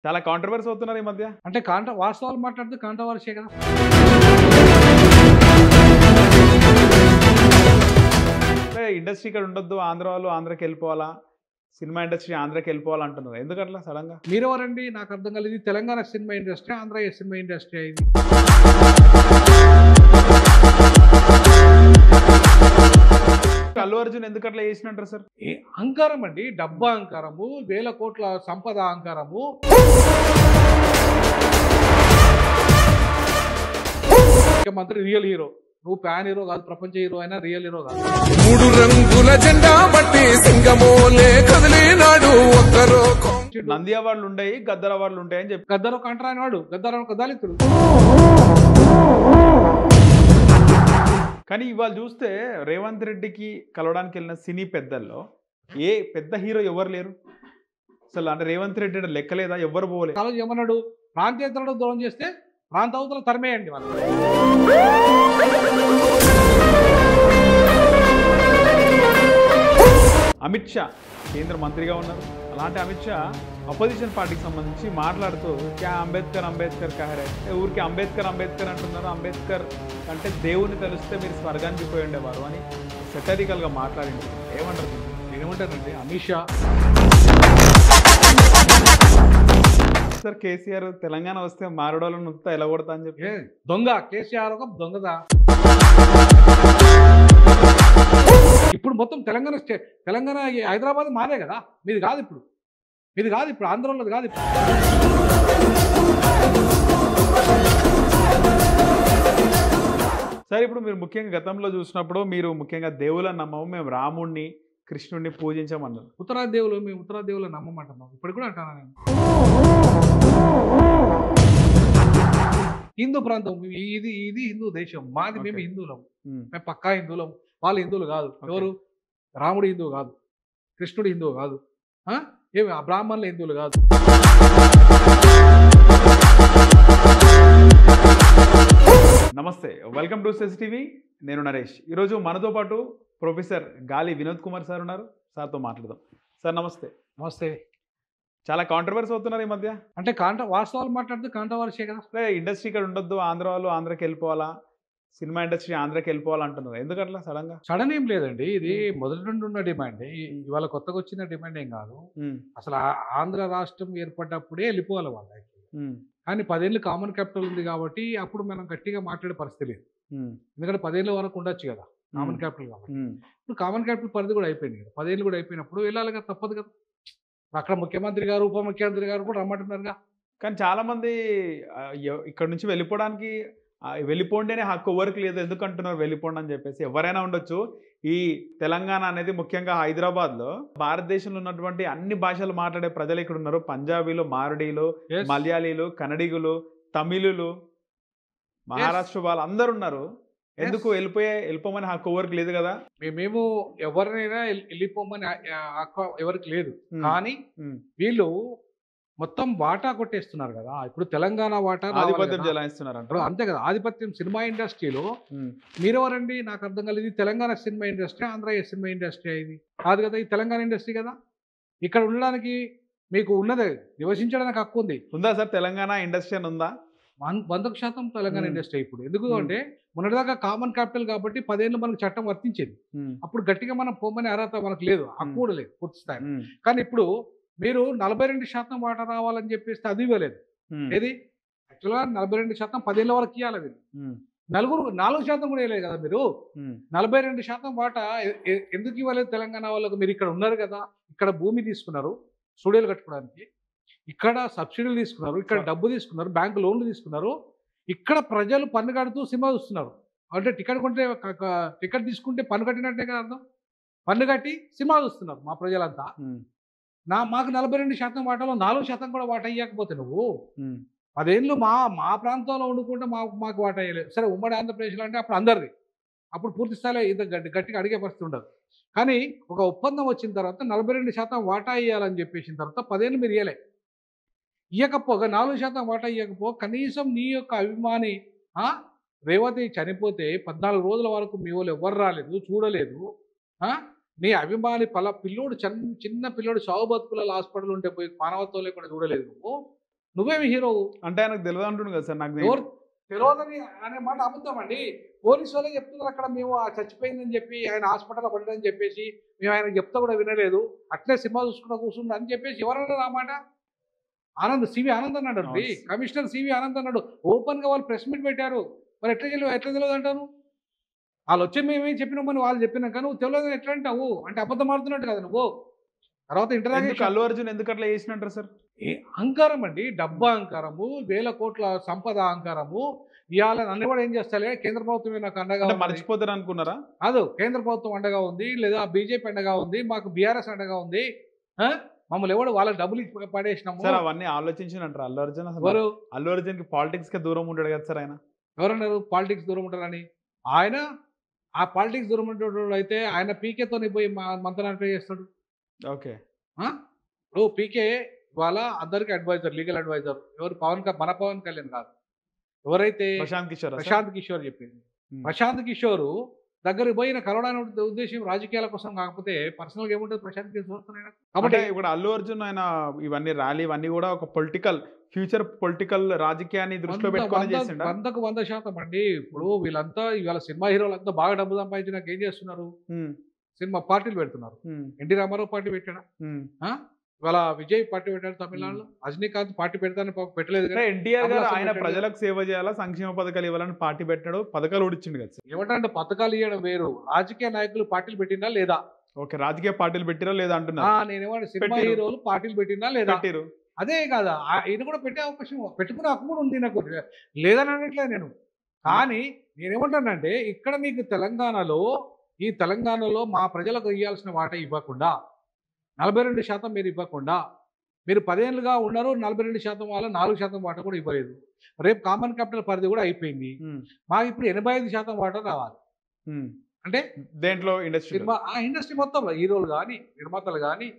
చాలా కాంట్రోవర్సీ అవుతున్నారు ఈ మధ్య. అంటే వాస్తవాలు మాట్లాడితే కాంట్రవర్సీయే కదా! అంటే ఇండస్ట్రీ ఇక్కడ ఉండొద్దు. ఆంధ్ర వాళ్ళు ఆంధ్రాకెళ్ళిపోవాలా? సినిమా ఇండస్ట్రీ ఆంధ్రాకెళ్ళిపోవాలా అంటున్నారు. ఎందుకట్లా సడెన్‌గా? మీరెవరండి? నాకు అర్థం కాలేదు. ఇది Telangana cinema industry, Andhra cinema industry ఇది. అల్లు అర్జున్ ఎందుకట్లా చేసినంటారు సార్? అహంకారం అండి. డబ్బు అహంకారము, వేల కోట్ల సంపద అహంకారము. ముఖ్యమంత్రి రియల్ హీరో. నువ్వు ప్యాన్ హీరో కాదు, ప్రపంచ హీరో అయినా రియల్ హీరో కాదు. 3 రంగుల జెండా బట్టి సింగమోలే కదిలినాడు ఒక్కరో. నంది అవార్డులు ఉండయి, గద్దర్ అవార్డులు ఉంటాయి అని చెప్పి. గద్దరు కంటరాని వాడు, గద్దరు ఒక దళితుడు. కానీ ఇవాళ చూస్తే రేవంత్ రెడ్డికి కలవడానికి వెళ్ళిన సినీ పెద్దల్లో ఏ పెద్ద హీరో ఎవరు లేరు అసలు. అంటే రేవంత్ రెడ్డి అంటే లెక్కలేదా? ఎవరు పోలే. కాలేజ్ ఏమన్నాడు? ప్రాంతేతరుడు దూరం చేస్తే ప్రాంత అవతల తరిమేయండి వాళ్ళు. అమిత్ షా కేంద్ర మంత్రిగా ఉన్నారు. అలాంటి అమిత్ షా అపోజిషన్ పార్టీకి సంబంధించి మాట్లాడుతూ క్యా అంబేద్కర్ అంబేద్కర్ కహరే, ఊరికి అంబేద్కర్ అంబేద్కర్ అంటున్నారు. అంబేద్కర్ అంటే దేవుని తెలిస్తే మీరు స్వర్గానికి పోయి ఉండేవారు అని సెటరికల్గా మాట్లాడింది. ఏమంటారు? ఏమంటారండి అమిత్ షా? సార్ కేసీఆర్ తెలంగాణ వస్తే మారడోళ్ళను నొత్తా ఎలా కొడతా అని చెప్పి. దొంగ కేసీఆర్ ఒక దొంగదా. ఇప్పుడు మొత్తం తెలంగాణ తెలంగాణ హైదరాబాద్ మాదే కదా, మీది కాదు ఇప్పుడు. మీది కాదు ఇప్పుడు, ఆంధ్రలోది కాదు ఇప్పుడు. సార్ ఇప్పుడు మీరు ముఖ్యంగా గతంలో చూసినప్పుడు మీరు ముఖ్యంగా దేవుళ్ళని నమ్మము, మేము రాముణ్ణి కృష్ణుడిని పూజించామన్నారు. ఉత్తరాది దేవులు, మేము ఉత్తరాది దేవులు నమ్మమంటున్నాం. ఇప్పుడు కూడా అంటాను నేను. హిందూ ప్రాంతం ఇది, ఇది హిందూ దేశం మాది. మేము హిందువులం, మేము పక్కా హిందువులం. వాళ్ళు హిందువులు కాదు. ఎవరు? రాముడు హిందువు కాదు, కృష్ణుడు హిందువు కాదు, ఏమి బ్రాహ్మణులు హిందువులు కాదు. నమస్తే, వెల్కమ్ టు సెస్ టీవీ. నేను నరేష్. ఈరోజు మనతో పాటు ప్రొఫెసర్ గాలి వినోద్ కుమార్ సార్ ఉన్నారు. సార్తో మాట్లాడదాం. సార్ నమస్తే. నమస్తే. చాలా కాంట్రవర్సీ అవుతున్నారు ఈ మధ్య. అంటే వాస్తవాలు మాట్లాడితే కాంట్రవర్సీయే కదా! అంటే ఇండస్ట్రీ ఇక్కడ ఉండొద్దు, ఆంధ్ర వాళ్ళు ఆంధ్రాకి వెళ్ళిపోవాలా, సినిమా ఇండస్ట్రీ ఆంధ్రాకి వెళ్ళిపోవాలా అంటున్నారు. ఎందుకట్లా సడన్గా? సడన్ ఏం లేదండి. ఇది మొదటి నుండి ఉన్న డిమాండ్. ఇవాళ కొత్తగా వచ్చిన డిమాండ్ ఏం కాదు. అసలు ఆంధ్ర రాష్ట్రం ఏర్పడ్డప్పుడే వెళ్ళిపోవాలి వాళ్ళకి. కానీ 10 ఏళ్ళు కామన్ క్యాపిటల్ ఉంది కాబట్టి అప్పుడు మనం గట్టిగా మాట్లాడే పరిస్థితి లేదు. ఎందుకంటే 10 ఏళ్ళ వరకు ఉండొచ్చు కదా కామన్ క్యాపిటల్ కాబట్టి. ఇప్పుడు కామన్ క్యాపిటల్ పరిధి కూడా అయిపోయింది కదా. 10 ఏళ్ళు కూడా అయిపోయినప్పుడు వెళ్ళాలి కదా, తప్పదు కదా. అక్కడ ముఖ్యమంత్రి గారు, ఉప ముఖ్యమంత్రి గారు కూడా రమ్మంటున్నారుగా. కానీ చాలా మంది ఇక్కడ నుంచి వెళ్ళిపోవడానికి వెళ్ళిపోండి హక్కు ఎవరికి లేదు. ఎందుకు అంటున్నారు వెళ్ళిపోండి అని చెప్పేసి? ఎవరైనా ఉండొచ్చు. ఈ తెలంగాణ అనేది ముఖ్యంగా హైదరాబాద్లో భారతదేశంలో ఉన్నటువంటి అన్ని భాషలు మాట్లాడే ప్రజలు ఇక్కడ ఉన్నారు. పంజాబీలు, మారడీలు, మలయాళీలు, కన్నడిగులు, తమిళులు, మహారాష్ట్ర వాళ్ళు అందరు ఉన్నారు. ఎందుకు వెళ్ళిపోమని హక్కు ఎవరికి లేదు కదా? మేము ఎవరినైనా వెళ్ళిపోమని హక్కు ఎవరికి లేదు. కానీ వీళ్ళు మొత్తం వాటా కొట్టేస్తున్నారు కదా. ఇప్పుడు తెలంగాణ వాటా ఆధిపత్యం చెలాయిస్తున్నారు అంటారు. అంతే కదా. ఆధిపత్యం సినిమా ఇండస్ట్రీలో మీరెవరండి? నాకు అర్థం కాలేదు. ఇది Telangana cinema industry, Andhra cinema industry ఇది కాదు కదా. ఇది తెలంగాణ ఇండస్ట్రీ కదా. ఇక్కడ ఉండడానికి మీకు ఉన్నదే, నివసించడానికి హక్కు ఉంది. ఉందా సార్ తెలంగాణ ఇండస్ట్రీ అని ఉందా? 100% తెలంగాణ ఇండస్ట్రీ ఇప్పుడు. ఎందుకు అంటే మొన్నటిదాకా కామన్ క్యాపిటల్ కాబట్టి 10 ఏళ్ళు మనకు చట్టం వర్తించేది. అప్పుడు గట్టిగా మనం పోమని అర్హత మనకు లేదు, హక్కు కూడా లేదు పూర్తి స్థాయి. కానీ ఇప్పుడు మీరు 42% వాటా రావాలని చెప్పేస్తే అది ఇవ్వలేదు. ఏది యాక్చువల్గా 42% 10 ఏళ్ళ వరకు ఇవ్వాలి. అది 4% కూడా ఇవ్వలేదు కదా. మీరు 42% వాటా ఎందుకు ఇవ్వలేదు తెలంగాణ వాళ్ళకు? మీరు ఇక్కడ ఉన్నారు కదా, ఇక్కడ భూమి తీసుకున్నారు స్టూడియోలు కట్టుకోవడానికి, ఇక్కడ సబ్సిడీలు తీసుకున్నారు, ఇక్కడ డబ్బు తీసుకున్నారు, బ్యాంకు లోన్లు తీసుకున్నారు, ఇక్కడ ప్రజలు పన్ను కడుతూ సినిమా చూస్తున్నారు. అంటే టికెట్ తీసుకుంటే పన్ను కట్టినట్టే కదా అర్థం. పన్ను కట్టి సినిమా చూస్తున్నారు మా ప్రజలంతా. మాకు 42% వాటాలో 4% కూడా వాటా ఇవ్వకపోతే నువ్వు 10 ఏళ్ళు మా ప్రాంతంలో వండుకుంటే మాకు వాటా ఇవ్వలేదు. సరే ఉమ్మడి ఆంధ్రప్రదేశ్లో అంటే అప్పుడు అందరిది, అప్పుడు పూర్తి స్థాయిలో ఇంత గట్టిగా అడిగే పరిస్థితి ఉండదు. కానీ ఒక ఒప్పందం వచ్చిన తర్వాత 42% వాటా ఇవ్వాలని చెప్పేసిన తర్వాత 10 ఏళ్ళు మీరు ఇవ్వకపోగా 4% వాటా ఇవ్వకపోగా కనీసం నీ యొక్క అభిమాని రేవతి చనిపోతే 14 రోజుల వరకు మీ వాళ్ళు ఎవరు రాలేదు, చూడలేదు. నీ అభిమాని పిల్లోడు చిన్న పిల్లోడు చావు బతుకుల హాస్పిటల్ ఉంటే పోయి మానవత్వం లేకుండా చూడలేదు నువ్వు. నువ్వేమి హీరోవు? అంటే ఆయనకు తెలియదు అంటుండు కదా సార్. నాకు ఎవరు తెలియదని అనే మాట అబద్ధం అండి. పోలీసు వాళ్ళే చెప్తున్నారు అక్కడ, మేము చచ్చిపోయిందని చెప్పి ఆయన హాస్పిటల్లో పడ్డాడని చెప్పేసి మేము ఆయన చెప్తా కూడా వినలేదు, అట్లే సినిమా చూసుకున్నా కూర్చుంది అని చెప్పేసి ఎవరన్నారు ఆ మాట? ఆనంద్, సివి ఆనంద్ అన్నాడు అండి, కమిషనర్ సివి ఆనంద్ అన్నాడు. ఓపెన్గా వాళ్ళు ప్రెస్ మీట్ పెట్టారు. మరి ఎట్లా తెలియదు అంటాను? వాళ్ళు వచ్చి మేమేం చెప్పినామని వాళ్ళు చెప్పినాక నువ్వు తెలియదు ఎట్లా అంటావు? అంటే అబద్ధం ఆడుతున్నట్టు కదా నువ్వు. తర్వాత ఇంటరాగేషన్. అల్లు అర్జున్ ఎందుకు అట్లా చేసినట్టు సార్? అహంకారం అండి, డబ్బా అహంకారము, వేల కోట్ల సంపద అహంకారము. ఇవాళ నన్ను కూడా ఏం చేస్తాలే, కేంద్ర ప్రభుత్వమే నాకు అండగా ఉంది. మర్చిపోతారు అనుకున్నారా? కాదు, కేంద్ర ప్రభుత్వం అండగా ఉంది, లేదా బీజేపీ అండగా ఉంది, మాకు బీఆర్ఎస్ అండగా ఉంది, మమ్మల్ని ఎవడు వాళ్ళకి డబ్బులు ఇచ్చి పడేసినాము సార్. అవన్నీ ఆలోచించినంటారు అల్లు అర్జున్? ఎవరు? అల్లు అర్జున్ కి పాలిటిక్స్ కి దూరం ఉంటాడు కదా సార్ ఆయన. ఎవరన్నారు పాలిటిక్స్ దూరం ఉంటారని? ఆయన ఆ పాలిటిక్స్ దూరం ఉంటాడు అయితే ఆయన పీకేతో పోయి మంత్రాన్ని ట్రై చేస్తాడు. ఓకే. ఇప్పుడు పీకే వాళ్ళ అందరికి అడ్వైజర్, లీగల్ అడ్వైజర్ ఎవరు? మన పవన్ కళ్యాణ్ కాదు, ఎవరైతే ప్రశాంత్ కిషోర్ చెప్పింది. ప్రశాంత్ కిషోర్ దగ్గరికి పోయిన కలవడానికి ఉద్దేశం రాజకీయాల కోసం కాకపోతే పర్సనల్ గా ఏముంటుంది ప్రశాంత్ కిషోర్. కాబట్టి ఇప్పుడు అల్లు అర్జున్ ఆయన ఇవన్నీ ర్యాలీ ఇవన్నీ కూడా ఒక ఫ్యూచర్ పొలిటికల్ రాజకీయాన్ని దృష్టిలో పెట్టుకొని చేసిండు. 100% అండి. ఇప్పుడు వీళ్ళంతా ఇవాళ సినిమా హీరోలంతా బాగా డబ్బు సంపాదించినాక ఏం చేస్తున్నారు? సినిమా పార్టీలు పెడుతున్నారు. ఎన్టీ రామారావు పార్టీ పెట్టాడా? ఇవాళ విజయ్ పార్టీ పెట్టాడు తమిళనాడులో. రజనీకాంత్ పార్టీ పెడతాను పెట్టలేదు కదా. ఎన్టీఆర్ గారు ఆయన ప్రజలకు సేవ చేయాలా, సంక్షేమ పథకాలు ఇవ్వాలని పార్టీ పెట్టాడు, పథకాలు ఓడిచ్చిండు కదా. ఏమంటే పథకాలు ఇవ్వడం వేరు, రాజకీయ నాయకులు పార్టీలు పెట్టినా లేదా? ఓకే, రాజకీయ పార్టీలు పెట్టిరా లేదా అంటున్నా. నేనేమంటే సినిమా హీరోలు పార్టీలు పెట్టినా లేదా? అదే కాదా, ఇది కూడా పెట్టే అవకాశం, పెట్టుకునే హక్కు కూడా ఉంది నాకు, లేదని అనట్లేదు నేను. కానీ నేనేమంటానంటే ఇక్కడ మీకు తెలంగాణలో మా ప్రజలకు ఇవ్వాల్సిన వాటా ఇవ్వకుండా 42% మీరు ఇవ్వకుండా, మీరు 10 ఏళ్ళుగా ఉన్నారు, 42% వాళ్ళ 4% వాటా కూడా ఇవ్వలేదు. రేపు కామన్ క్యాపిటల్ పరిధి కూడా అయిపోయింది. మాకు ఇప్పుడు 85% వాటా రావాలి. అంటే దేంట్లో? ఇండస్ట్రీ మొత్తంలో హీరోలు కానీ, నిర్మాతలు కానీ,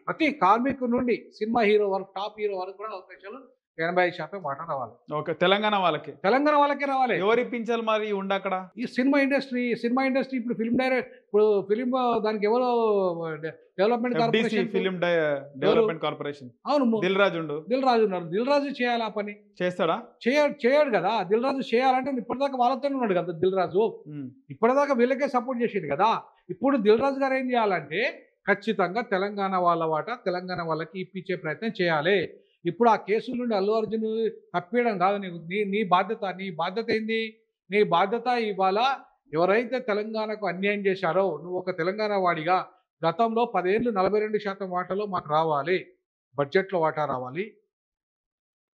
ప్రతి కార్మికుల నుండి సినిమా హీరో వరకు, టాప్ హీరో వరకు కూడా అవకాశాలు 85% వాటా రావాలి. ఓకే, తెలంగాణ వాళ్ళకే రావాలి. ఎవరు ఇప్పించాలి మరి ఉండి అక్కడ? ఈ సినిమా ఇండస్ట్రీ ఇప్పుడు ఫిలిం దానికి ఎవరో డెవలప్మెంట్ కార్పొరేషన్. అవును, దిల్ రాజు ఉన్నారు. దిల్ రాజు చేయాలి ఆ పని. చేస్తాడా? చేయడు కదా. దిల్ రాజు చేయాలంటే ఇప్పటిదాకా వాళ్ళతోనే ఉన్నాడు కదా దిల్ రాజు. ఇప్పటిదాకా వీళ్ళకే సపోర్ట్ చేసేది కదా. ఇప్పుడు దిల్ రాజు గారు ఏం చేయాలంటే ఖచ్చితంగా తెలంగాణ వాళ్ళ వాటా తెలంగాణ వాళ్ళకి ఇప్పించే ప్రయత్నం చేయాలి. ఇప్పుడు ఆ కేసుల నుండి అల్లు అర్జున్ తప్పియడం కాదు నీ బాధ్యత ఏంది? నీ బాధ్యత ఇవాళ ఎవరైతే తెలంగాణకు అన్యాయం చేశారో, నువ్వు ఒక తెలంగాణ వాడిగా గతంలో 10 ఏళ్ళు 42% వాటాలో మాకు రావాలి, బడ్జెట్లో వాటా రావాలి,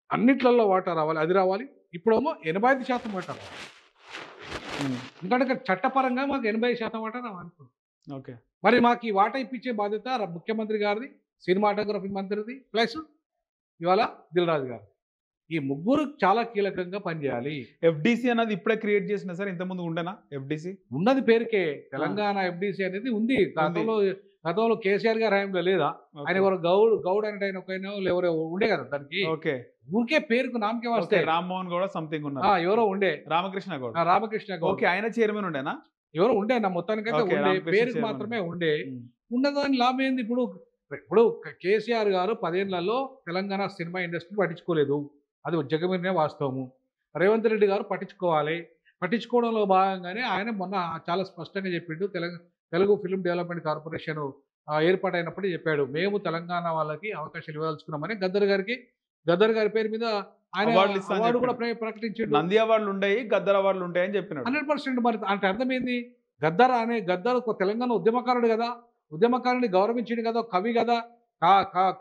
అన్నిట్లలో వాటా రావాలి, అది రావాలి. ఇప్పుడేమో 85% వాటా రావాలి. ఎందుకంటే చట్టపరంగా మాకు 80% వాటా రావాలి. ఓకే, మరి మాకు ఈ వాటా ఇప్పించే బాధ్యత ముఖ్యమంత్రి గారిది, సినిమాటోగ్రఫీ మంత్రిది, ప్లస్ ఇవాళ దిల్ రాజు గారు. ఈ ముగ్గురు చాలా కీలకంగా పనిచేయాలి. ఎఫ్డిసి అనేది ఇప్పుడే క్రియేట్ చేసిన సార్, ఇంతకుముందు ఉండేనా ఎఫ్డిసి? ఉన్నది పేరుకే తెలంగాణ ఎఫ్డిసి అనేది ఉంది. గతంలో కేసీఆర్ గారు హయాంలో లేదా? ఆయన ఎవరు గౌడ్ అంటే ఆయన ఒక ఎవరో ఉండే కదా దానికి. ఓకే, ఊరికే పేరుకు నామకే వస్తే. రామ్మోహన్ గౌడ సంథింగ్ ఉన్నారు, ఎవరో ఉండే. రామకృష్ణ గౌడ్. ఓకే, ఆయన చైర్మన్ ఉండేనా? ఎవరో ఉండే నా మొత్తానికైతే ఉండే, పేరుకు మాత్రమే ఉండే. ఉన్నదాని లాభం ఏంది? ఇప్పుడు కేసీఆర్ గారు 10 ఏళ్లలో తెలంగాణ సినిమా ఇండస్ట్రీని పట్టించుకోలేదు, అది జగమీనే వాస్తవము. రేవంత్ రెడ్డి గారు పట్టించుకోవడంలో భాగంగానే ఆయన మొన్న చాలా స్పష్టంగా చెప్పిండు, తెలుగు ఫిల్మ్ డెవలప్మెంట్ కార్పొరేషన్ ఏర్పాటైనప్పుడు చెప్పాడు, మేము తెలంగాణ వాళ్ళకి అవకాశాలు ఇవ్వదలుచుకున్నామని. గద్దర్ గారి పేరు మీద ఆయన అవార్డు కూడా ప్రకటించాడు. నంది అవార్డులు ఉంటాయి, గద్దర్ అవార్డులు ఉంటాయి అని చెప్పినాడు. 100%. మరి అంటే అర్థమైంది, గద్దర్ ఒక తెలంగాణ ఉద్యమకారుడు కదా, ఉద్యమకారుని గౌరవించింది కదా,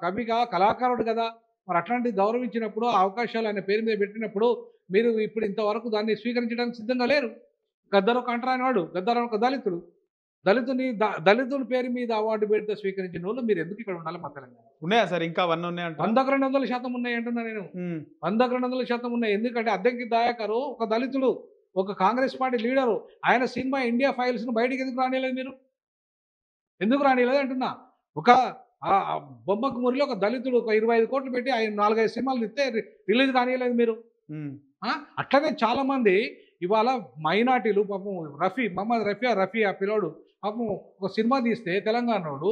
కవిగా కళాకారుడు కదా. మరి అట్లాంటిది గౌరవించినప్పుడు ఆ అవకాశాలు ఆయన పేరు మీద పెట్టినప్పుడు మీరు ఇప్పుడు ఇంతవరకు దాన్ని స్వీకరించడానికి సిద్ధంగా లేరు. గద్దర్ ఒక అంటరాని వాడు, గద్దర్ ఒక దళితుల పేరు మీద అవార్డు పెడితే స్వీకరించిన వాళ్ళు మీరు ఎందుకు ఇక్కడ ఉండాలి? మా తెలంగాణ ఉన్నాయా సార్? ఇంకా 100-200% ఉన్నాయి అంటున్నా నేను. 100-200% ఉన్నాయి. ఎందుకంటే అద్దెకి దాయకరు ఒక దళితుడు, ఒక కాంగ్రెస్ పార్టీ లీడరు, ఆయన సినిమా ఇండియా ఫైల్స్ను బయటికి ఎందుకు రానియలేదు? మీరు ఎందుకు రానియలేదు అంటున్నా. ఒక బొమ్మకు మురిలో ఒక దళితుడు ఒక 25 కోట్లు పెట్టి ఆయన 4-5 సినిమాలు ఇస్తే రిలీజ్ కానియలేదు మీరు. అట్లనే చాలా మంది ఇవాళ మైనార్టీలు, పాపం మహమ్మద్ రఫీ ఆ పిల్లోడు పాపం ఒక సినిమా తీస్తే తెలంగాణోడు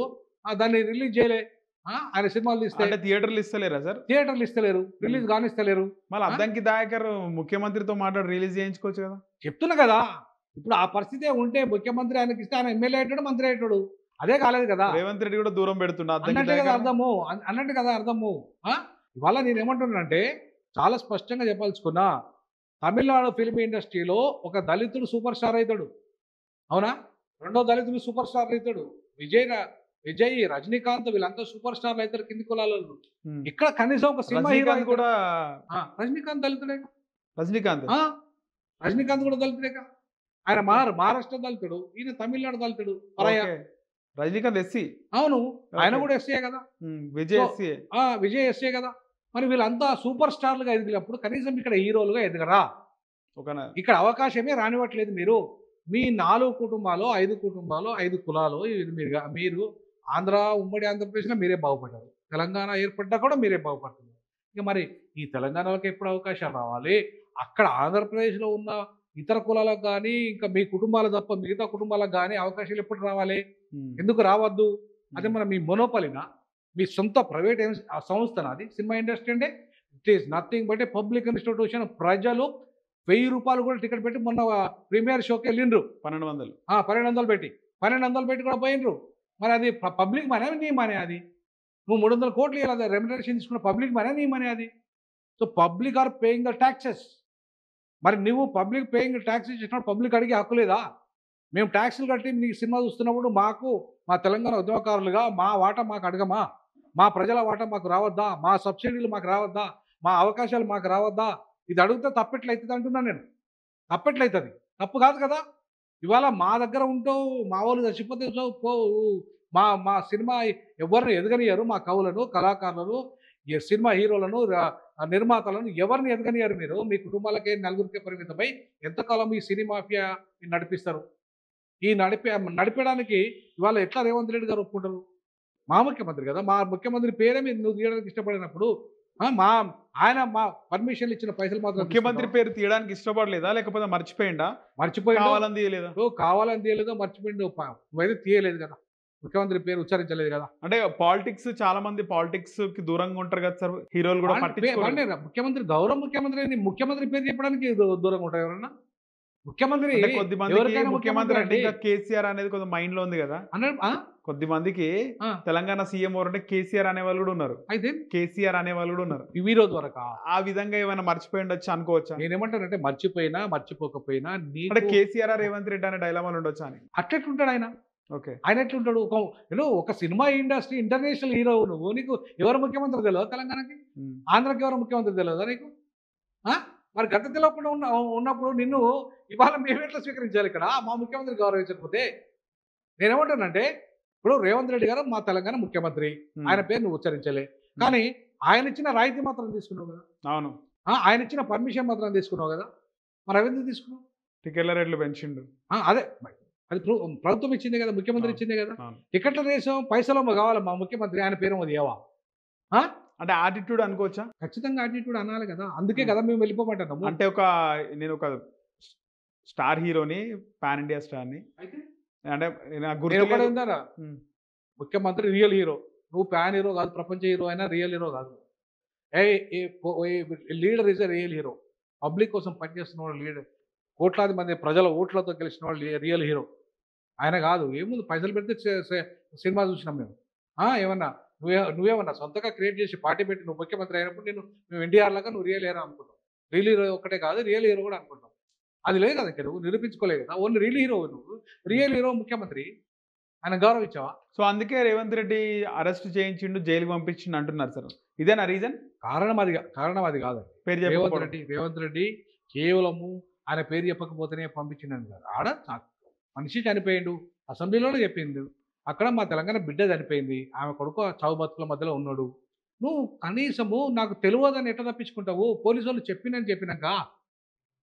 దాన్ని రిలీజ్ చేయలే. ఆయన సినిమాలు తీస్తే అంటే థియేటర్లు ఇస్తలేరా సార్? థియేటర్లు ఇస్తలేరు, రిలీజ్ కానిస్తలేరు. మళ్ళీ అద్దంకి దయాకర్ ముఖ్యమంత్రితో మాట్లాడి రిలీజ్ చేయించుకోవచ్చు కదా. చెప్తున్నా కదా, ఇప్పుడు ఆ పరిస్థితే ఉంటే ముఖ్యమంత్రి ఆయనకి ఇస్తే ఆయన ఎమ్మెల్యే అయ్యాడు, మంత్రి అయ్యాడు. అదే కాలేదు కదా. రేవంత్ రెడ్డి కూడా దూరం పెడుతుండ అన్నట్టు కదా అర్థము, అన్నట్టు కదా అర్థము. ఇవాళ నేను ఏమంటున్నానంటే చాలా స్పష్టంగా చెప్పాల్సుకున్నా, తమిళనాడు ఫిల్మ్ ఇండస్ట్రీలో ఒక దళితుడు సూపర్ స్టార్ అవుతాడు, అవునా? రెండో దళితుడు సూపర్ స్టార్ అవుతాడు. విజయ్, రజనీకాంత్ వీళ్ళంతా సూపర్ స్టార్లు అవుతారు కింది కులాలలో. ఇక్కడ కనీసం ఒక సినిమా హీరో కూడా. రజనీకాంత్ దళితుడే. రజనీకాంత్ కూడా దళితుడేగా. ఆయన మహారాష్ట్ర దళితుడు, ఈయన తమిళనాడు దళితుడు. రజనీకాంత్ ఎస్సీ. అవును, ఆయన కూడా ఎస్సీ కదా. విజయ్ ఎస్సీ కదా. మరి వీళ్ళంతా సూపర్ స్టార్లుగా ఎదిగినప్పుడు కనీసం ఇక్కడ హీరోలుగా ఎదగరా? ఇక్కడ అవకాశమే రానివ్వట్లేదు. మీ 4 కుటుంబాలు 5 కుటుంబాలు 5 కులాలు మీరు ఉమ్మడి ఆంధ్రప్రదేశ్లో మీరే బాగుపడ్డారు, తెలంగాణ ఏర్పడ్డా కూడా మీరే బాగుపడుతున్నారు. ఇక మరి ఈ తెలంగాణలోకి ఎప్పుడు అవకాశాలు రావాలి? అక్కడ ఆంధ్రప్రదేశ్లో ఉన్న ఇతర కులాలకు కానీ ఇంకా మీ కుటుంబాలు తప్ప మిగతా కుటుంబాలకు కానీ అవకాశాలు ఎప్పుడు రావాలి? ఎందుకు రావద్దు? అదే మన మీ మొనోపలినా, మీ సొంత ప్రైవేట్ సంస్థనా అది? సినిమా ఇండస్ట్రీ అంటే it is nothing but A public institution. ప్రజలు 1000 రూపాయలు కూడా టికెట్ పెట్టి మొన్న ప్రీమియర్ షోకి వెళ్ళిండ్రు. 1200 పెట్టి 1200 పెట్టి కూడా పోయినరు. మరి అది పబ్లిక్ మనీ, నీ మనీ అది. నువ్వు 300 కోట్లు ఇవ్వాలి రెమ్యునరేషన్ తీసుకున్న పబ్లిక్ మనీ, నీ మనీ అది. So public are paying the taxes. మరి నువ్వు పబ్లిక్ పేయింగ్ ట్యాక్సెస్ ఇచ్చినప్పుడు పబ్లిక్ అడిగే హక్కు లేదా? మేము ట్యాక్సులు కట్టి నీకు సినిమా చూస్తున్నప్పుడు మాకు మా తెలంగాణ ఉద్యమకారులుగా మా వాటా మాకు అడగమా? మా ప్రజల వాటా మాకు రావద్దా? మా సబ్సిడీలు మాకు రావద్దా? మా అవకాశాలు మాకు రావద్దా? ఇది అడిగితే తప్పెట్లయితుంది అంటున్నాను నేను. తప్పెట్లయితుంది, తప్పు కాదు కదా. ఇవాళ మా దగ్గర ఉంటూ మా వాళ్ళు చచ్చిపోతే మా సినిమా ఎవరిని ఎదగనియరు, మా కవులను, కళాకారులను, సినిమా హీరోలను, నిర్మాతలను ఎవరిని ఎదగనియరు. మీరు మీ కుటుంబాలకే 4గురికే పరిమితమై ఎంతకాలం ఈ సినిమా మాఫియా నడిపిస్తారు? ఈ నడిపడానికి ఇవాళ ఎట్లా రేవంత్ రెడ్డి గారు ఒప్పుకుంటారు? మా ముఖ్యమంత్రి కదా, మా ముఖ్యమంత్రి పేరే మీరు నువ్వు తీయడానికి ఇష్టపడినప్పుడు మా పర్మిషన్లు ఇచ్చిన పైసలు మాత్రం ముఖ్యమంత్రి పేరు తీయడానికి ఇష్టపడలేదా, లేకపోతే మర్చిపోయిందా? కావాలని తీయలేదో మర్చిపోయిండు. నువ్వైతే తీయలేదు కదా, ముఖ్యమంత్రి పేరు ఉచ్చరించలేదు కదా. అంటే పాలిటిక్స్, చాలా మంది పాలిటిక్స్ కి దూరంగా ఉంటారు కదా సార్, హీరోలు కూడా పట్టించుకోరు. ముఖ్యమంత్రి గౌరవ ముఖ్యమంత్రి పేరు చెప్పడానికి దూరంగా ఉంటారు ఎవరన్నా? ముఖ్యమంత్రి ముఖ్యమంత్రి అంటే ఇంకా కేసీఆర్ అనేది కొంచెం మైండ్ లో ఉంది కదా. కొద్ది మందికి తెలంగాణ సీఎం ఎవరంటే కేసీఆర్ అనే వాళ్ళు కూడా ఉన్నారు. అయితే కేసీఆర్ అనే వాళ్ళు కూడా ఉన్నారు. ఈ రోజు వరకు ఆ విధంగా ఏమైనా మర్చిపోయి ఉండొచ్చు అనుకోవచ్చా? నేనేమంటానంటే మర్చిపోయినా మర్చిపోకపోయినా అంటే కేసీఆర్ రేవంత్ రెడ్డి అనే డైలామాలు ఉండొచ్చు అని. అట్లెట్లుంటాడు ఆయన? ఓకే, ఆయన ఎట్లుంటాడు? ఒక సినిమా ఇండస్ట్రీ ఇంటర్నేషనల్ హీరో నువ్వు, నీకు ఎవరు ముఖ్యమంత్రి తెలియదు? తెలంగాణకి, ఆంధ్రకి ఎవరు ముఖ్యమంత్రి తెలియదా నీకు? మరి గత తెలియకుండా ఉన్నప్పుడు నిన్ను ఇవాళ మేము ఎట్లా స్వీకరించాలి? ఇక్కడ మా ముఖ్యమంత్రి గౌరవించకపోతే నేనేమంటానంటే, ఇప్పుడు రేవంత్ రెడ్డి గారు మా తెలంగాణ ముఖ్యమంత్రి, ఆయన పేరు నువ్వు ఉచ్చరించలే, కానీ ఆయన ఇచ్చిన రాయితీ మాత్రం తీసుకున్నావు కదా. అవును, ఆయన ఇచ్చిన పర్మిషన్ మాత్రం తీసుకున్నావు కదా. మరి అవి ఎందుకు తీసుకున్నావు? టికెట్ల రేట్లు పెంచిండు. అదే అది ప్రభుత్వం ఇచ్చిందే కదా, ముఖ్యమంత్రి ఇచ్చిందే కదా. టికెట్ల రేసం పైసలు కావాలి మా ముఖ్యమంత్రి, ఆయన పేరు అది ఏవా? అంటే యాటిట్యూడ్ అనుకోవచ్చా? ఖచ్చితంగా యాటిట్యూడ్ అనాలి కదా. అందుకే కదా మేము వెళ్ళిపోమంటున్నాము. అంటే నేను ఒక స్టార్ హీరోని, పాన్ ఇండియా స్టార్ని, అంటే ఉందారా ముఖ్యమంత్రి రియల్ హీరో, నువ్వు ప్యాన్ హీరో కాదు, ప్రపంచ హీరో అయినా రియల్ హీరో కాదు. Leader is a real hero. Public కోసం పనిచేస్తున్న వాడు లీడర్, కోట్లాది మంది ప్రజల ఓట్లతో గెలిచిన వాళ్ళు రియల్ హీరో. ఆయన కాదు. ఏముంది, పైసలు పెడితే సినిమా చూసినాం మేము. ఏమన్నా నువ్వేమన్నా సొంతగా క్రియేట్ చేసి పార్టీ పెట్టి నువ్వు ముఖ్యమంత్రి అయినప్పుడు మేము ఎన్టీఆర్ లాగా నువ్వు రియల్ హీరో అనుకుంటాం. రియల్ హీరో ఒకటే కాదు, రియల్ హీరో కూడా అనుకుంటాం. అది లేదు కదా, ఇక్కడ నువ్వు నిరూపించుకోలేదు కదా. ఓన్లీ రియల్ హీరో, నువ్వు రియల్ హీరో ముఖ్యమంత్రి, ఆయన గౌరవించావా? సో అందుకే రేవంత్ రెడ్డి అరెస్ట్ చేయించిండు, జైలుకి పంపించిండు అంటున్నారు సార్. ఇదేనా రీజన్? కారణం అది కాదు. రేవంత్ రెడ్డి కేవలము ఆయన పేరు చెప్పకపోతేనే పంపించిండని కాదు. ఆడ మనిషి చనిపోయిండు, అసెంబ్లీలోనే చెప్పిండు. అక్కడ మా తెలంగాణ బిడ్డ చనిపోయింది, ఆమె కొడుకు చావు బతుకుల మధ్యలో ఉన్నాడు. నువ్వు కనీసము నాకు తెలియదని ఎట్లా తప్పించుకుంటావు? పోలీసు వాళ్ళు చెప్పినాక,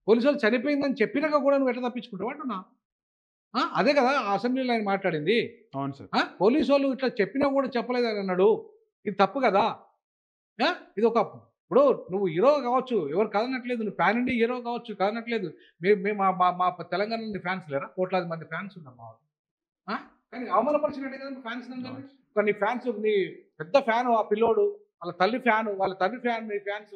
పోలీసు వాళ్ళు చనిపోయిందని చెప్పినాక కూడా నువ్వు ఎట్లా తప్పించుకుంటావు అంటున్నా. అదే కదా ఆ అసెంబ్లీలో ఆయన మాట్లాడింది. అవును సార్. పోలీసు వాళ్ళు ఇట్లా చెప్పినా కూడా చెప్పలేదని అన్నాడు. ఇది తప్పు కదా. ఇది ఒక, ఇప్పుడు నువ్వు హీరో కావచ్చు, ఎవరు కాదనట్లేదు, నువ్వు ప్యాన్ ఇండియా హీరో కావచ్చు, కాదనట్లేదు. మా తెలంగాణలో ఫ్యాన్స్ లేరా? కోట్లాది మంది ఫ్యాన్స్ ఉన్నారు మా వాళ్ళు. కానీ అవమానపరిచినట్టే కదా ఫ్యాన్స్. కానీ ఫ్యాన్స్ పెద్ద ఫ్యాను ఆ పిల్లోడు, వాళ్ళ తల్లి ఫ్యాను, వాళ్ళ తండ్రి ఫ్యాన్, మీ ఫ్యాన్స్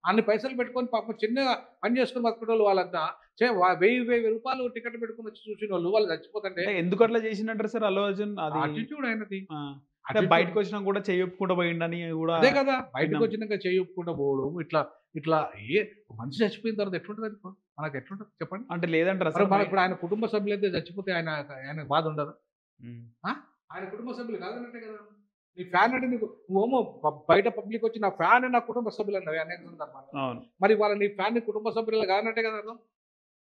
అన్ని పైసలు పెట్టుకొని పాపం చిన్నగా పని చేసుకుని బతుకునేవాళ్ళు వాళ్ళంతా 1000 రూపాయలు టికెట్ పెట్టుకుని వచ్చి చూసిన వాళ్ళు చచ్చిపోతుంటే అంటే ఎందుకు అట్లా చేసినట్టారు సార్ అల్లు అర్జున్? అది అటిట్యూడ్ అయినది. ఆ, అంటే బయటకు వచ్చినా కూడా చెయ్యొప్పుకుంటూ పోయిండని కూడా అదే కదా, బయటకు విన్నాం. వచ్చినాక చేయకుండా పోవడం ఇట్లా ఇట్లా మనిషి చచ్చిపోయిన తర్వాత ఎట్లుంటుంది అది? మనకు ఎట్లుంటుంది చెప్పండి? అంటే లేదంటారా మరి సార్? మన ఇప్పుడు ఆయన కుటుంబ సభ్యులు అయితే చచ్చిపోతే ఆయన బాధ ఉండదు. ఉమ్. ఆయన కుటుంబ సభ్యులు కాదన్నట్టే కదా. నీ ఫ్యాన్ అంటే నీకు నువ్వేమో బయట పబ్లిక్ వచ్చి నా ఫ్యాన్ నా కుటుంబ సభ్యులు అన్నవి అనేక సందర్భాలు. అవును. మరి వాళ్ళ నీ ఫ్యాన్ నీ కుటుంబ సభ్యులు కాదన్నట్టే కదా అర్థం.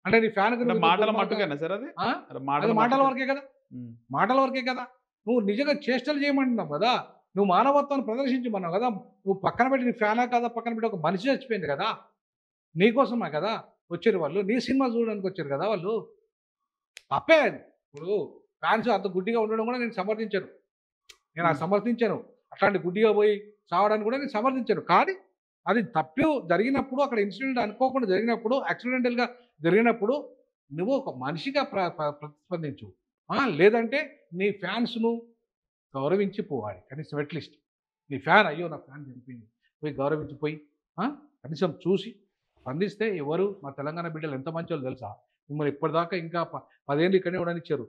అంటే నీ ఫ్యాన్ అంటే మాటల మట్టుకేనా సార్ అది? అది మాటల మాటల మట్టుకే. వరకే కదా, ఉమ్. మాటల వరకే కదా. నువ్వు నిజంగా చేష్టలు చేయమంటున్నావు కదా, నువ్వు మానవత్వాన్ని ప్రదర్శించమన్నావు కదా. నువ్వు పక్కన పెట్టి నీ ఫ్యానా కదా, పక్కన పెట్టి ఒక మనిషి చచ్చిపోయింది కదా, నీకోసమే కదా వచ్చారు వాళ్ళు, నీ సినిమా చూడడానికి వచ్చారు కదా వాళ్ళు. తప్పే అది. ఇప్పుడు ఫ్యాన్స్ అంత గుడ్డిగా ఉండడం కూడా నేను సమర్థించాను. నేను సమర్థించాను. అట్లాంటి గుడ్డిగా పోయి చావడానికి కూడా నేను సమర్థించాను. కానీ అది తప్పు జరిగినప్పుడు, అక్కడ ఇన్సిడెంట్ అనుకోకుండా జరిగినప్పుడు, యాక్సిడెంటల్గా జరిగినప్పుడు నువ్వు ఒక మనిషిగా ప్రతిస్పందించు. లేదంటే నీ ఫ్యాన్స్ను గౌరవించి పోవాలి కనీసం. అట్లీస్ట్ నీ ఫ్యాన్, అయ్యో నా ఫ్యాన్ చనిపోయింది, పోయి గౌరవించిపోయి కనీసం చూసి స్పందిస్తే. ఎవరు మా తెలంగాణ బిడ్డలు ఎంత మంచి వాళ్ళు తెలుసా? మిమ్మల్ని ఇప్పటిదాకా ఇంకా 10 ఏళ్ళు ఇక్కడనే ఉండనిచ్చారు.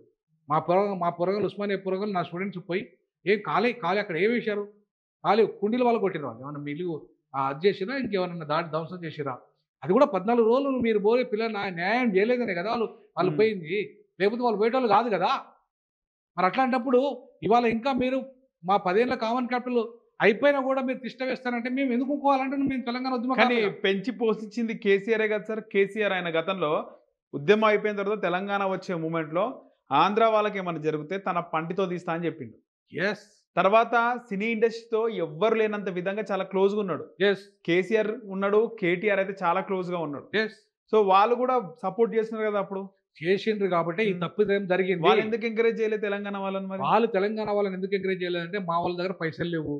మా పొరగలు ఉస్మానియా పొరగలు నా స్టూడెంట్స్ పోయి ఏం ఖాళీ అక్కడ ఏం వేశారు? ఖాళీ కుండీలు వాళ్ళు కొట్టిన వాళ్ళు ఏమన్నా మిల్లు అది చేసిరా, ఇంకేమన్నా దాడి ధ్వంసం చేసిరా? అది కూడా 14 రోజులు మీరు పోయే పిల్లలు న్యాయం చేయలేదనే కదా వాళ్ళు పోయింది. లేకపోతే వాళ్ళు పోయేటోళ్ళు కాదు కదా. మరి అట్లాంటప్పుడు ఇవాళ ఇంకా మీరు మా 10 ఏళ్ళ కామన్ క్యాపిటల్ అయిపోయినా కూడా మీరు తిష్ట వేస్తారంటే మేము ఎందుకు ఊరుకోవాలంటే మేము తెలంగాణ కానీ ఉద్యమం. పెంచి పోషించింది కేసీఆర్ కదా సార్. కేసీఆర్ ఆయన గతంలో ఉద్యమం అయిపోయిన తర్వాత తెలంగాణ వచ్చే మూమెంట్లో ఆంధ్ర వాళ్ళకి ఏమైనా జరిగితే తన పంటితో తీస్తా అని చెప్పిండు. ఎస్ తర్వాత సినీ ఇండస్ట్రీతో ఎవ్వరు లేనంత విధంగా చాలా క్లోజ్గా ఉన్నాడు. ఎస్ కేసీఆర్ ఉన్నాడు, కేటీఆర్ అయితే చాలా క్లోజ్గా ఉన్నాడు. ఎస్ సో వాళ్ళు కూడా సపోర్ట్ చేస్తున్నారు కదా అప్పుడు. చేసిండ్రు కాబట్టి ఈ తప్పిదం జరిగింది. వాళ్ళు ఎందుకు ఎంకరేజ్ చేయలేదు తెలంగాణ వాళ్ళని మరి? వాళ్ళు తెలంగాణ వాళ్ళని ఎందుకు ఎంకరేజ్ చేయలేదంటే మా వాళ్ళ దగ్గర పైసలు లేవు,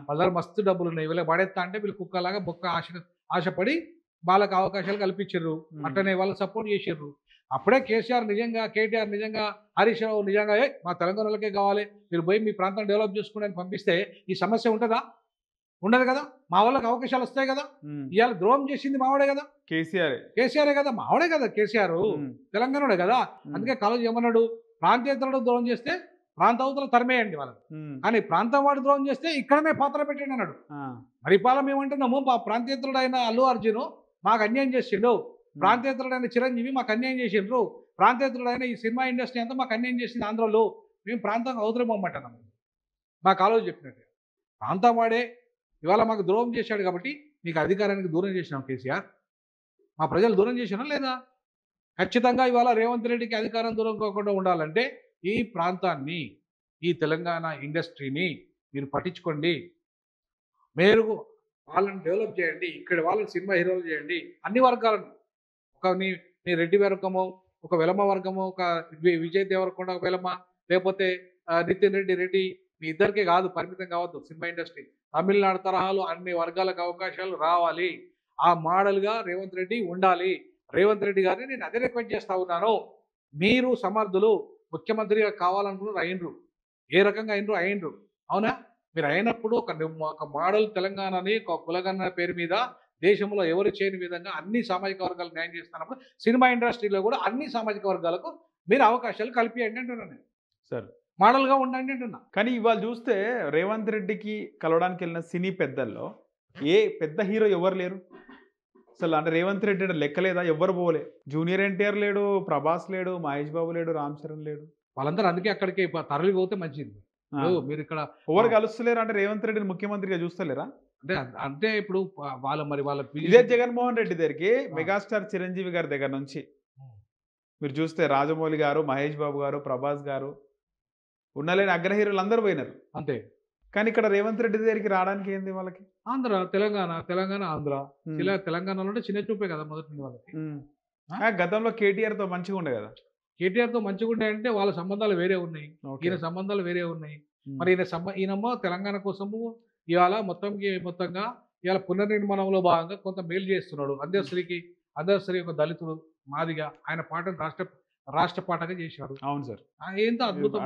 వాళ్ళ దగ్గర మస్తు డబ్బులు ఉన్నాయి, వీళ్ళకి పడేస్తా అంటే వీళ్ళు కుక్కలాగా బొక్క ఆశపడి వాళ్ళకి అవకాశాలు కల్పించారు. అట్లనే వాళ్ళకి సపోర్ట్ చేసారు. అప్పుడే కేటీఆర్ నిజంగా, హరీష్ రావు నిజంగా మా తెలంగాణ వాళ్ళకే కావాలి, మీరు పోయి మీ ప్రాంతాన్ని డెవలప్ చేసుకోవడానికి పంపిస్తే ఈ సమస్య ఉంటుందా? ఉండదు కదా. మా వాళ్ళకి అవకాశాలు వస్తాయి కదా. ఇవాళ ద్రోహం చేసింది మావాడే కదా, కేసీఆరే కదా, మావాడే కదా కేసీఆర్, తెలంగాణడే కదా. అందుకే కాలేజ్ ఏమన్నాడు, ప్రాంతీయతలు ద్రోహం చేస్తే ప్రాంత అవతల తరిమేయండి వాళ్ళని, కానీ ప్రాంతం వాడు ద్రోహం చేస్తే ఇక్కడనే పాత్ర పెట్టండి అన్నాడు. మరి పాలన ఏమంటున్నాము, మా ప్రాంతీయతలుడు అయిన అల్లు అర్జున్ మాకు అన్యాయం చేసిండు, ప్రాంతీయతలుడైన చిరంజీవి మాకు అన్యాయం చేసిండ్రు, ప్రాంతీయతలుడైన ఈ సినిమా ఇండస్ట్రీ అంతా మాకు అన్యాయం చేసింది ఆంధ్రలో, మేము ప్రాంతం అవతలం పొమ్మంటున్నాము. మా కాలేజ్ చెప్పినట్టు ప్రాంతం వాడే ఇవాళ మాకు ద్రోహం చేశాడు కాబట్టి నీకు అధికారానికి దూరం చేసినాం కేసీఆర్. మా ప్రజలు దూరం చేసినా లేదా? ఖచ్చితంగా ఇవాళ రేవంత్ రెడ్డికి అధికారం దూరం కాకుండా ఉండాలంటే ఈ ప్రాంతాన్ని, ఈ తెలంగాణ ఇండస్ట్రీని మీరు పట్టించుకోండి, మీరు వాళ్ళని డెవలప్ చేయండి, ఇక్కడ వాళ్ళని సినిమా హీరోలు చేయండి, అన్ని వర్గాలను. ఒక నీ రెడ్డి వర్గము, ఒక వెలమ వర్గము, ఒక విజయ్ దేవరకొండ ఒక వెలమ, లేకపోతే నితిన్ రెడ్డి మీ ఇద్దరికే కాదు పరిమితం కావద్దు సినిమా ఇండస్ట్రీ. తమిళనాడు తరహాలో అన్ని వర్గాలకు అవకాశాలు రావాలి. ఆ మోడల్గా రేవంత్ రెడ్డి ఉండాలి. రేవంత్ రెడ్డి గారిని నేను అదే రిక్వెస్ట్ చేస్తా ఉన్నాను. మీరు సమర్థులు, ముఖ్యమంత్రిగా కావాలనుకున్నారు, అయినరు. ఏ రకంగా అయినరు అవునా? మీరు అయినప్పుడు ఒక మోడల్ తెలంగాణని ఒక కులగన్న పేరు మీద దేశంలో ఎవరు చేయని విధంగా అన్ని సామాజిక వర్గాలకు న్యాయం చేస్తున్నప్పుడు సినిమా ఇండస్ట్రీలో కూడా అన్ని సామాజిక వర్గాలకు మీరు అవకాశాలు కల్పియండి అంటున్నాను నేను. సార్ మోడల్గా ఉండండి అంటున్నా. కానీ ఇవాళ చూస్తే రేవంత్ రెడ్డికి కలవడానికి వెళ్ళిన సినీ పెద్దల్లో ఏ పెద్ద హీరో ఎవరు లేరు అసలు. అంటే రేవంత్ రెడ్డి లెక్కలేదా? ఎవరు పోలే. జూనియర్ ఎన్టీఆర్ లేడు, ప్రభాస్ లేడు, మహేష్ బాబు లేడు, రామ్ చరణ్ లేడు. వాళ్ళందరూ అందుకే అక్కడికి తరలిపోతే మంచిది. మీరు ఇక్కడ ఎవరు కలుస్తలేరు అంటే రేవంత్ రెడ్డిని ముఖ్యమంత్రిగా చూస్తలేరా? అంటే ఇప్పుడు వాళ్ళ ఇదే జగన్మోహన్ రెడ్డి దగ్గరికి మెగాస్టార్ చిరంజీవి గారి దగ్గర నుంచి మీరు చూస్తే రాజమౌళి గారు, మహేష్ బాబు గారు, ప్రభాస్ గారు, ఉన్నలేని అగ్ర హీరోలు అందరూ పోయినారు అంతే. కానీ ఇక్కడ రేవంత్ రెడ్డి దగ్గరికి రావడానికి ఏంది వాళ్ళకి? ఆంధ్ర, తెలంగాణ ఆంధ్ర. తెలంగాణలో చిన్న చూపే కదా మొదటి నుండి వాళ్ళకి. గతంలో కేటీఆర్ తో మంచిగా ఉండే కదా. కేటీఆర్ తో మంచిగా ఉంటాయంటే వాళ్ళ సంబంధాలు వేరే ఉన్నాయి, ఈయన సంబంధాలు వేరే ఉన్నాయి. మరి ఈయనమ్మో తెలంగాణ కోసము ఇవాళ మొత్తంగా ఇవాళ పునర్నిర్మాణంలో భాగంగా కొంత మేలు చేస్తున్నాడు. అందశ్రీ ఒక దళితుడు మాదిగా ఆయన పాటను రాష్ట్ర పాటగా చేశాడు. అవును సార్, ఏంటో అద్భుతం.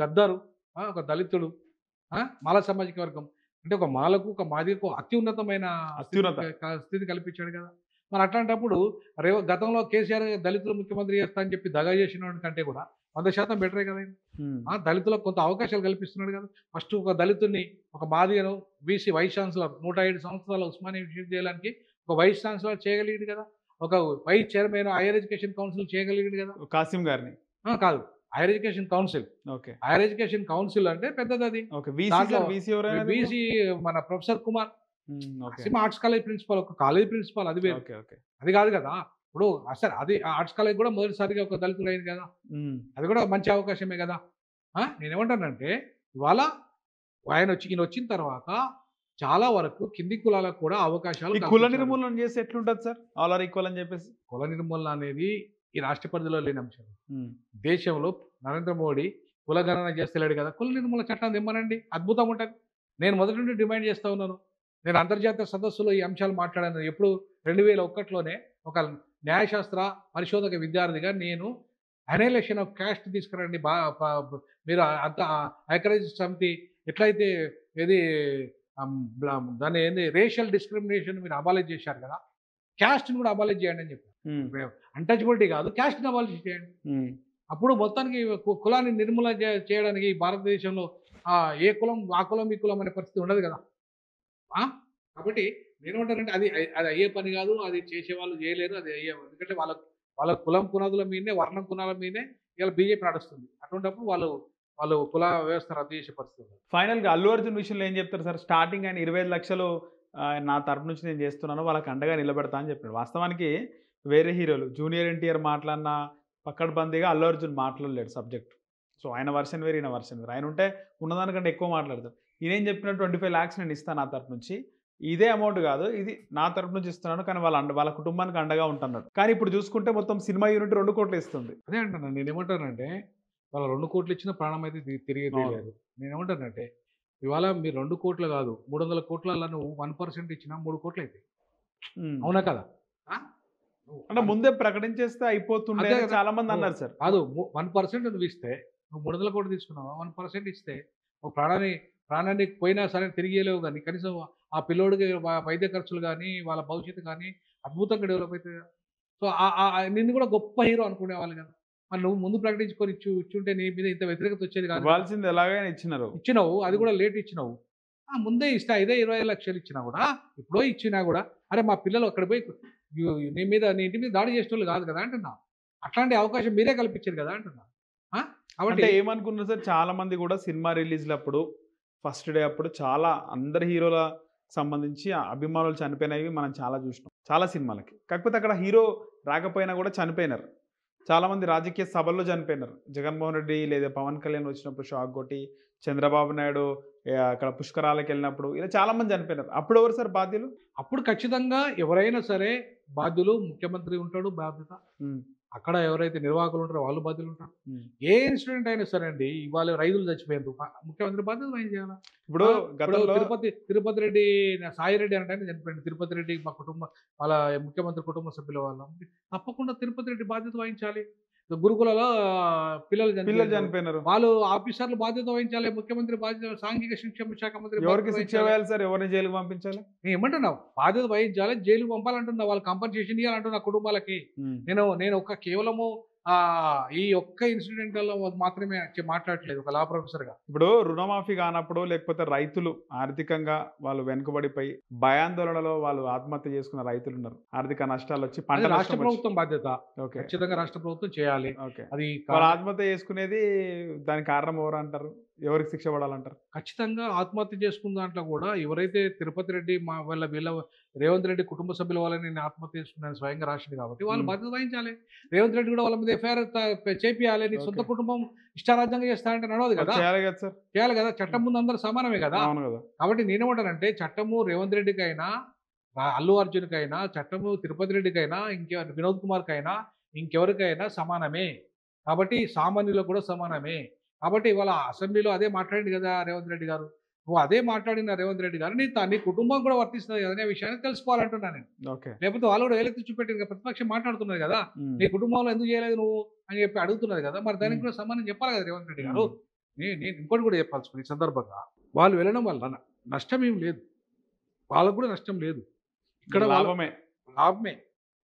గద్దరు ఒక దళితుడు మాల సామాజిక వర్గం అంటే ఒక మాలకు ఒక మాదిగకు అత్యున్నతమైన అత్యున్నత. స్థితి కల్పించాడు కదా. మరి అట్లాంటప్పుడు గతంలో కేసీఆర్ దళితులు ముఖ్యమంత్రి చేస్తా అని చెప్పి దగా చేసిన కంటే కూడా 100% బెటరే కదా ఆయన. దళితులకు కొంత అవకాశాలు కల్పిస్తున్నాడు కదా. ఫస్ట్ ఒక దళితుడిని ఒక మాదిగను బీసీ వైస్ ఛాన్సలర్ 107 సంవత్సరాల ఉస్మానియా విశ్వవిద్యాలయానికి ఒక వైస్ ఛాన్సలర్ చేయగలిగింది కదా. ఒక vice chairman higher education council చేయగలిగింది కదా. కాసిం గారిని కాదు, higher education council. Okay, higher education council అంటే పెద్దది అది. దాంట్లో బీసీ మన professor Kumar arts college principal, ఒక కాలేజ్ ప్రిన్సిపాల్, అది వేరు. అది కాదు కదా. ఇప్పుడు అసలు అది ఆర్ట్స్ కాలేజ్ కూడా మొదటిసారిగా ఒక దళితులు అయింది కదా. అది కూడా మంచి అవకాశమే కదా. నేనేమంటానంటే ఇవాళ ఈయన వచ్చిన తర్వాత చాలా వరకు కింది కులాలకు కూడా అవకాశాలు. కుల నిర్మూలన చేసి ఎట్లుంటది సార్, ఆల్ ఆర్ ఈక్వల్ అని చెప్పేసి? కుల నిర్మూలన అనేది ఈ రాష్ట్ర పరిధిలో లేని అంశం. దేశంలో నరేంద్ర మోడీ కులగణన చేస్తలేడు కదా. కుల నిర్మూలన చట్టాన్ని ఇమ్మనండి, అద్భుతం ఉంటుంది. నేను మొదటి నుండి డిమాండ్ చేస్తూ ఉన్నాను. నేను అంతర్జాతీయ సదస్సులో ఈ అంశాలు మాట్లాడాను. ఎప్పుడు 2001లోనే ఒక న్యాయశాస్త్ర పరిశోధక విద్యార్థిగా నేను అనైలేషన్ ఆఫ్ క్యాస్ట్ తీసుకురండి. మీరు అంత ఐక్యరాజ్య సమితి ఎట్లయితే ఏది దాన్ని ఏంది రేషియల్ డిస్క్రిమినేషన్ మీరు అబాలిష్ చేశారు కదా, క్యాస్ట్ని కూడా అబాలిష్ చేయండి అని చెప్పారు. అన్టచబిలిటీ కాదు, క్యాస్ట్ని అబాలిష్ చేయండి. అప్పుడు మొత్తానికి కులాన్ని నిర్మూలన చేయడానికి భారతదేశంలో ఏ కులం ఆ కులం ఈ కులం అనే పరిస్థితి ఉండదు కదా. కాబట్టి నేనేమంటానంటే అది అది అయ్యే పని కాదు, అది చేసేవాళ్ళు చేయలేరు, అది అయ్యే. ఎందుకంటే వాళ్ళ కులం పునాదుల మీదనే, వర్ణం కులాల మీదనే ఇలా బీజేపీ నడుస్తుంది. అటువంటిప్పుడు వాళ్ళు కుల వ్యవస్థ రద్దు చేసే పరిస్థితి. ఫైనల్గా అల్లు అర్జున్ విషయంలో ఏం చెప్తారు సార్? స్టార్టింగ్ ఆయన 25 లక్షలు నా తరపు నుంచి నేను చేస్తున్నాను, వాళ్ళకి అండగా నిలబెడతా అని చెప్పాడు. వాస్తవానికి వేరే హీరోలు జూనియర్ ఎన్టీఆర్ మాట్లాడిన పక్కడబందీగా అల్లు అర్జున్ మాట్లాడలేడు సబ్జెక్ట్. సో ఆయన వర్షన్ వేరు, ఈయన వర్షన్ వేరు. ఆయన ఉంటే ఉన్నదానికంటే ఎక్కువ మాట్లాడతారు. ఈయనేం చెప్పిన 25 lakhs నేను ఇస్తాను నా తరపు నుంచి, ఇదే అమౌంట్ కాదు, ఇది నా తరపు నుంచి ఇస్తున్నాను, కానీ వాళ్ళ కుటుంబానికి అండగా ఉంటున్నాడు. కానీ ఇప్పుడు చూసుకుంటే మొత్తం సినిమా యూనిట్ 2 కోట్లు ఇస్తుంది. అదే అంటున్నాను. నేనేమంటానంటే వాళ్ళ 2 కోట్లు ఇచ్చిన ప్రాణం అయితే తిరిగి తెలియదు. నేనేమంటానంటే ఇవాళ మీరు 2 కోట్లు కాదు 300 కోట్లలో నువ్వు 1% ఇచ్చినా 3 కోట్లు అవుతాయి. అవునా కదా? అంటే ముందే ప్రకటించేస్తే అయిపోతుండే చాలా మంది అన్నారు సార్. కాదు, 1% నువ్వు ఇస్తే, నువ్వు 300 కోట్లు తీసుకున్నావు, 1% ఇస్తే ఒక ప్రాణాన్ని పోయినా సరే తిరిగి ఇవ్వలేవు. కానీ కనీసం ఆ పిల్లోడికి వైద్య ఖర్చులు కానీ వాళ్ళ భవిష్యత్తు కానీ అద్భుతంగా డెవలప్ అవుతుంది. సో నిన్ను కూడా గొప్ప హీరో అనుకునేవాళ్ళు కదా. మరి నువ్వు ముందు ప్రకటించుకొని ఇచ్చుంటే నీ మీద ఇంత వ్యతిరేకత వచ్చేది కాదు. ఇవ్వాల్సింది ఎలాగైనా ఇచ్చినావు, అది కూడా లేట్ ఇచ్చినావు. ముందే ఇస్తా, ఇదే 25 లక్షలు ఇచ్చినా కూడా, ఇప్పుడో ఇచ్చినా కూడా, అరే మా పిల్లలు అక్కడ పోయి నీ ఇంటి మీద దాడి చేసే వాళ్ళు కాదు కదా అంటున్నా. అట్లాంటి అవకాశం మీరే కల్పించారు కదా అంటున్నా. కాబట్టి ఏమనుకున్నారు సార్, చాలా మంది కూడా సినిమా రిలీజ్లప్పుడు ఫస్ట్ డే అప్పుడు చాలా అందరి హీరోల సంబంధించి అభిమానులు చనిపోయినవి మనం చాలా చూసినాం చాలా సినిమాలకి. కాకపోతే అక్కడ హీరో రాకపోయినా కూడా చనిపోయినారు. చాలామంది రాజకీయ సభల్లో చనిపోయినారు. జగన్మోహన్ రెడ్డి లేదా పవన్ కళ్యాణ్ వచ్చినప్పుడు షాక్ కొట్టి, చంద్రబాబు నాయుడు అక్కడ పుష్కరాలకు వెళ్ళినప్పుడు ఇలా చాలామంది చనిపోయినారు. అప్పుడు ఎవరు సార్ బాధ్యులు? అప్పుడు ఖచ్చితంగా ఎవరైనా సరే బాధ్యులు, ముఖ్యమంత్రి ఉంటాడు బాధ్యత. అక్కడ ఎవరైతే నిర్వాహకులు ఉంటారో వాళ్ళు బాధ్యులు ఉంటారు. ఏ ఇన్సిడెంట్ అయినా సరే అండి, ఇవాళ రైతులు చచ్చిపోయారు, ముఖ్యమంత్రి బాధ్యత ఏం చేయాలి? ఇప్పుడు తిరుపతి రెడ్డి సాయి రెడ్డి అంటే చనిపోయింది. తిరుపతి రెడ్డి మా వాళ్ళ ముఖ్యమంత్రి కుటుంబ సభ్యుల వాళ్ళ తప్పకుండా తిరుపతి రెడ్డి బాధ్యత వహించాలి. గురుకులలో పిల్లలు చనిపోయినారు, వాళ్ళు ఆఫీసర్లు బాధ్యత వహించాలి. ముఖ్యమంత్రి బాధ్యత, సాంఘిక సంక్షేమ శాఖ మంత్రి ఎవరికి శిక్ష వేయాలి సార్? ఎవరిని జైలుకి పంపించాలి? నేను ఏమంటున్నావు, బాధ్యత వహించాలి, జైలుకి పంపాలంటున్నా, వాళ్ళకి కంపన్సేషన్ ఇవ్వాలంటున్నా కుటుంబాలకి. నేను ఒక కేవలము ఈ ఒక్క ఇన్సిడెంట్లో మాత్రమే మాట్లాడట్లేదు ఒక లా ప్రొఫెసర్గా. ఇప్పుడు రుణమాఫీ కానప్పుడు, లేకపోతే రైతులు ఆర్థికంగా వాళ్ళు వెనుకబడిపోయి భయాందోళనలో వాళ్ళు ఆత్మహత్య చేసుకున్న రైతులు ఉన్నారు. ఆర్థిక నష్టాలు వచ్చి పంట రాష్ట్ర ప్రభుత్వం బాధ్యత. ఖచ్చితంగా రాష్ట్ర ప్రభుత్వం చేయాలి. అది వాళ్ళు ఆత్మహత్య చేసుకునేది దానికి కారణం ఎవరు అంటారు? ఎవరికి శిక్ష పడాలంటారు? ఖచ్చితంగా ఆత్మహత్య చేసుకున్న దాంట్లో కూడా ఎవరైతే తిరుపతి రెడ్డి వీళ్ళ రేవంత్ రెడ్డి కుటుంబ సభ్యుల వాళ్ళని నేను ఆత్మహత్య చేసుకున్నాను స్వయంగా రాసింది కాబట్టి వాళ్ళు బాధ్యత వహించాలి. రేవంత్ రెడ్డి కూడా వాళ్ళ మీద ఎఫ్ఐఆర్ చేపియాలి. నీ సొంత కుటుంబం ఇష్టారాజ్యంగా చేస్తానంటే నడవదు కదా. చేయాలి కదా, చట్టం ముందు అందరూ సమానమే కదా. కాబట్టి నేనేమంటానంటే చట్టము రేవంత్ రెడ్డికైనా, అల్లు అర్జున్కైనా, చట్టము తిరుపతి రెడ్డికైనా, వినోద్ కుమార్కైనా, ఇంకెవరికైనా సమానమే. కాబట్టి సామాన్యులకు కూడా సమానమే. కాబట్టి ఇవాళ అసెంబ్లీలో అదే మాట్లాడింది కదా రేవంత్ రెడ్డి గారు. నువ్వు అదే మాట్లాడిన రేవంత్ రెడ్డి గారు నీ కుటుంబం కూడా వర్తిస్తుంది అనే విషయాన్ని తెలుసుకోవాలంటున్నా నేను. లేకపోతే వాళ్ళు కూడా ఏలెత్తి చూపెట్టింది కదా, ప్రతిపక్షం మాట్లాడుతున్నది కదా, నీ కుటుంబంలో ఎందుకు చేయలేదు నువ్వు అని చెప్పి అడుగుతున్నది కదా. మరి దానికి కూడా సమానం చెప్పాలి కదా రేవంత్ రెడ్డి గారు. నేను ఇంకోటి కూడా చెప్పాల్సి ఈ సందర్భంగా వాళ్ళు వెళ్ళడం వల్ల నష్టం ఏం లేదు, వాళ్ళకు కూడా నష్టం లేదు. ఇక్కడ లాభమే. లాభమే.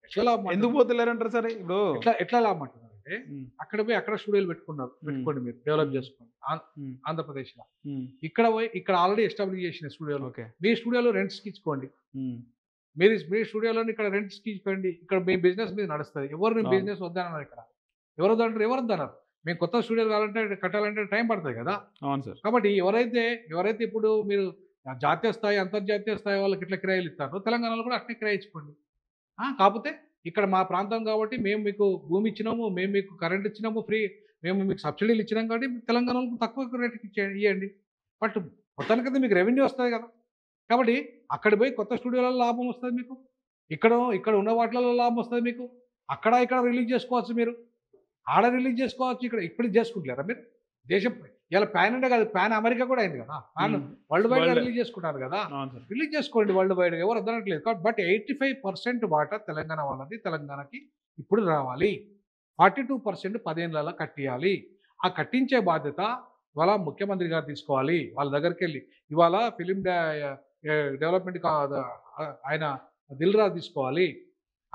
ఎట్లా లాభం ఎందుకు పోతలేరంటారు సరే ఇప్పుడు? ఎట్లా లాభం అంటున్నారంటే, అక్కడ పోయి అక్కడ స్టూడియోలు పెట్టుకోండి మీరు, డెవలప్ చేసుకోండి ఆంధ్రప్రదేశ్లో. ఇక్కడ పోయి ఇక్కడ ఆల్రెడీ ఎస్టాబ్లిష్ చేసిన స్టూడియోలు మీ స్టూడియోలో రెంట్స్కి ఇచ్చుకోండి. మీ స్టూడియోలో ఇక్కడ రెంట్స్కి ఇచ్చుకోండి. ఇక్కడ మీ బిజినెస్ మీద నడుస్తుంది. ఎవరు మీ బిజినెస్ వద్దన్నారు ఇక్కడ? ఎవరు వద్దంటారు? ఎవరు వద్దన్నారు? మేము కొత్త స్టూడియోలు కావాలంటే కట్టాలంటే టైం పడుతుంది కదా. అవును సార్. కాబట్టి ఎవరైతే ఇప్పుడు మీరు జాతీయ స్థాయి అంతర్జాతీయ స్థాయి వాళ్ళకి ఇట్లా కిరాయిలు ఇస్తారో తెలంగాణలో కూడా అట్నే కిరాయి ఇచ్చుకోండి. కాకపోతే ఇక్కడ మా ప్రాంతం కాబట్టి మేము మీకు భూమి ఇచ్చినాము, మేము మీకు కరెంట్ ఇచ్చినాము ఫ్రీ, మేము మీకు సబ్సిడీలు ఇచ్చినాం కాబట్టి తెలంగాణలో తక్కువ రేటుకి ఇవ్వండి. బట్ మొత్తానికైతే మీకు రెవెన్యూ వస్తుంది కదా. కాబట్టి అక్కడ పోయి కొత్త స్టూడియోలలో లాభం వస్తుంది మీకు, ఇక్కడ ఉన్న వాటిలలో లాభం వస్తుంది మీకు. ఇక్కడ రిలీజ్ చేసుకోవచ్చు, మీరు ఆడ రిలీజ్ చేసుకోవచ్చు, ఇప్పుడు చేసుకుంటారా మీరు? దేశం ఇలా ప్యాన్ అంటే కాదు, ప్యాన్ అమెరికా కూడా అయింది కదా, ప్యాన్ వరల్డ్ వైడ్ రిలీజ్ చేసుకుంటారు కదా. రిలీజ్ చేసుకోండి వరల్డ్ వైడ్, ఎవరు వద్దనట్లేదు. బట్ 85% వాటా తెలంగాణ వాళ్ళది, తెలంగాణకి ఇప్పుడు రావాలి. 42% 10 ఏళ్ళ కట్టియాలి. ఆ కట్టించే బాధ్యత ఇవాళ ముఖ్యమంత్రి గారు తీసుకోవాలి. వాళ్ళ దగ్గరికి వెళ్ళి ఇవాళ ఫిలిం డెవలప్మెంట్ ఆయన దిల్ రాజు తీసుకోవాలి.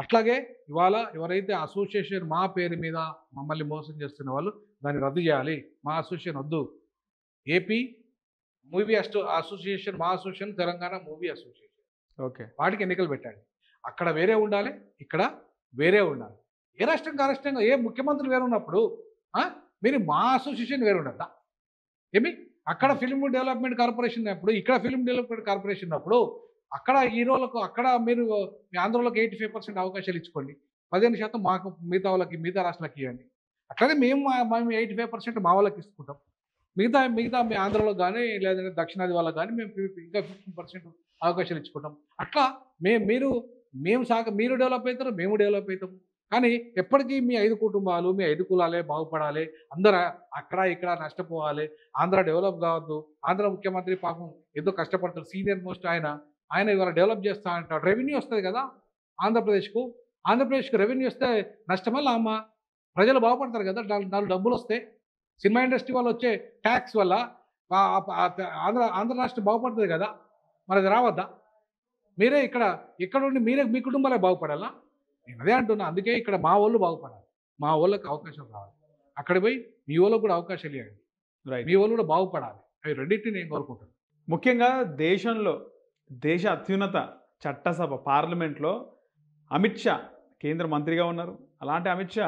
అట్లాగే ఇవాళ ఎవరైతే అసోసియేషన్ మా పేరు మీద మమ్మల్ని మోసం చేస్తున్న వాళ్ళు దాన్ని రద్దు చేయాలి. మా అసోసియేషన్ వద్దు, ఏపీ మూవీ అసోసియేషన్, మా association Telangana movie association, okay, వాటికి ఎన్నికలు పెట్టండి. అక్కడ వేరే ఉండాలి, ఇక్కడ వేరే ఉండాలి. ఏ రాష్ట్రంగా రాష్ట్రంగా ఏ ముఖ్యమంత్రి వేరు ఉన్నప్పుడు మీరు మా అసోసియేషన్ వేరు ఉండద్దా? ఏమి అక్కడ ఫిల్మ్ డెవలప్మెంట్ కార్పొరేషన్ ఉన్నప్పుడు, ఇక్కడ ఫిల్మ్ డెవలప్మెంట్ కార్పొరేషన్ ఉన్నప్పుడు అక్కడ హీరోలకు అక్కడ మీరు మీ ఆంధ్రలోకి 85% అవకాశాలు ఇచ్చుకోండి, 15% మాకు మిగతా వాళ్ళకి మిగతా రాష్ట్రాలకు ఇవ్వండి. అట్లాగే మేము 85% మా వాళ్ళకి ఇస్తుంటాం. మిగతా మీ ఆంధ్రలో కానీ లేదంటే దక్షిణాది వాళ్ళకి కానీ మేము ఇంకా 15% అవకాశాలు ఇచ్చుకుంటాం. అట్లా మీరు డెవలప్ అవుతారు, మేము డెవలప్ అవుతాము. కానీ ఎప్పటికీ మీ 5 కుటుంబాలు, మీ 5 కులాలే బాగుపడాలి, అందరూ అక్కడ ఇక్కడ నష్టపోవాలి, ఆంధ్ర డెవలప్ కావద్దు. ఆంధ్ర ముఖ్యమంత్రి పాపం ఏదో కష్టపడతారు, సీనియర్ మోస్ట్ ఆయన ఇవాళ డెవలప్ చేస్తా అంటాడు. రెవెన్యూ వస్తుంది కదా ఆంధ్రప్రదేశ్కు రెవెన్యూ వస్తే నష్టమా లామా? ప్రజలు బాగుపడతారు కదా, 4 డబ్బులు వస్తాయి. సినిమా ఇండస్ట్రీ వాళ్ళు వచ్చే ట్యాక్స్ వల్ల ఆంధ్ర రాష్ట్రం బాగుపడుతుంది కదా, మరి అది రావద్దా? మీరే ఇక్కడ ఉండి మీ కుటుంబాలే బాగుపడాలా? నేను అదే అంటున్నా. అందుకే ఇక్కడ మా వాళ్ళు బాగుపడాలి, మా వాళ్ళకి అవకాశం రావాలి. అక్కడ పోయి మీ వాళ్ళకు కూడా అవకాశాలు ఇవ్వండి, మీ వాళ్ళు కూడా బాగుపడాలి. అవి రెండింటిని నేను కోరుకుంటాను. ముఖ్యంగా దేశ అత్యున్నత చట్టసభ పార్లమెంట్లో అమిత్ షా కేంద్ర మంత్రిగా ఉన్నారు. అలాంటి అమిత్ షా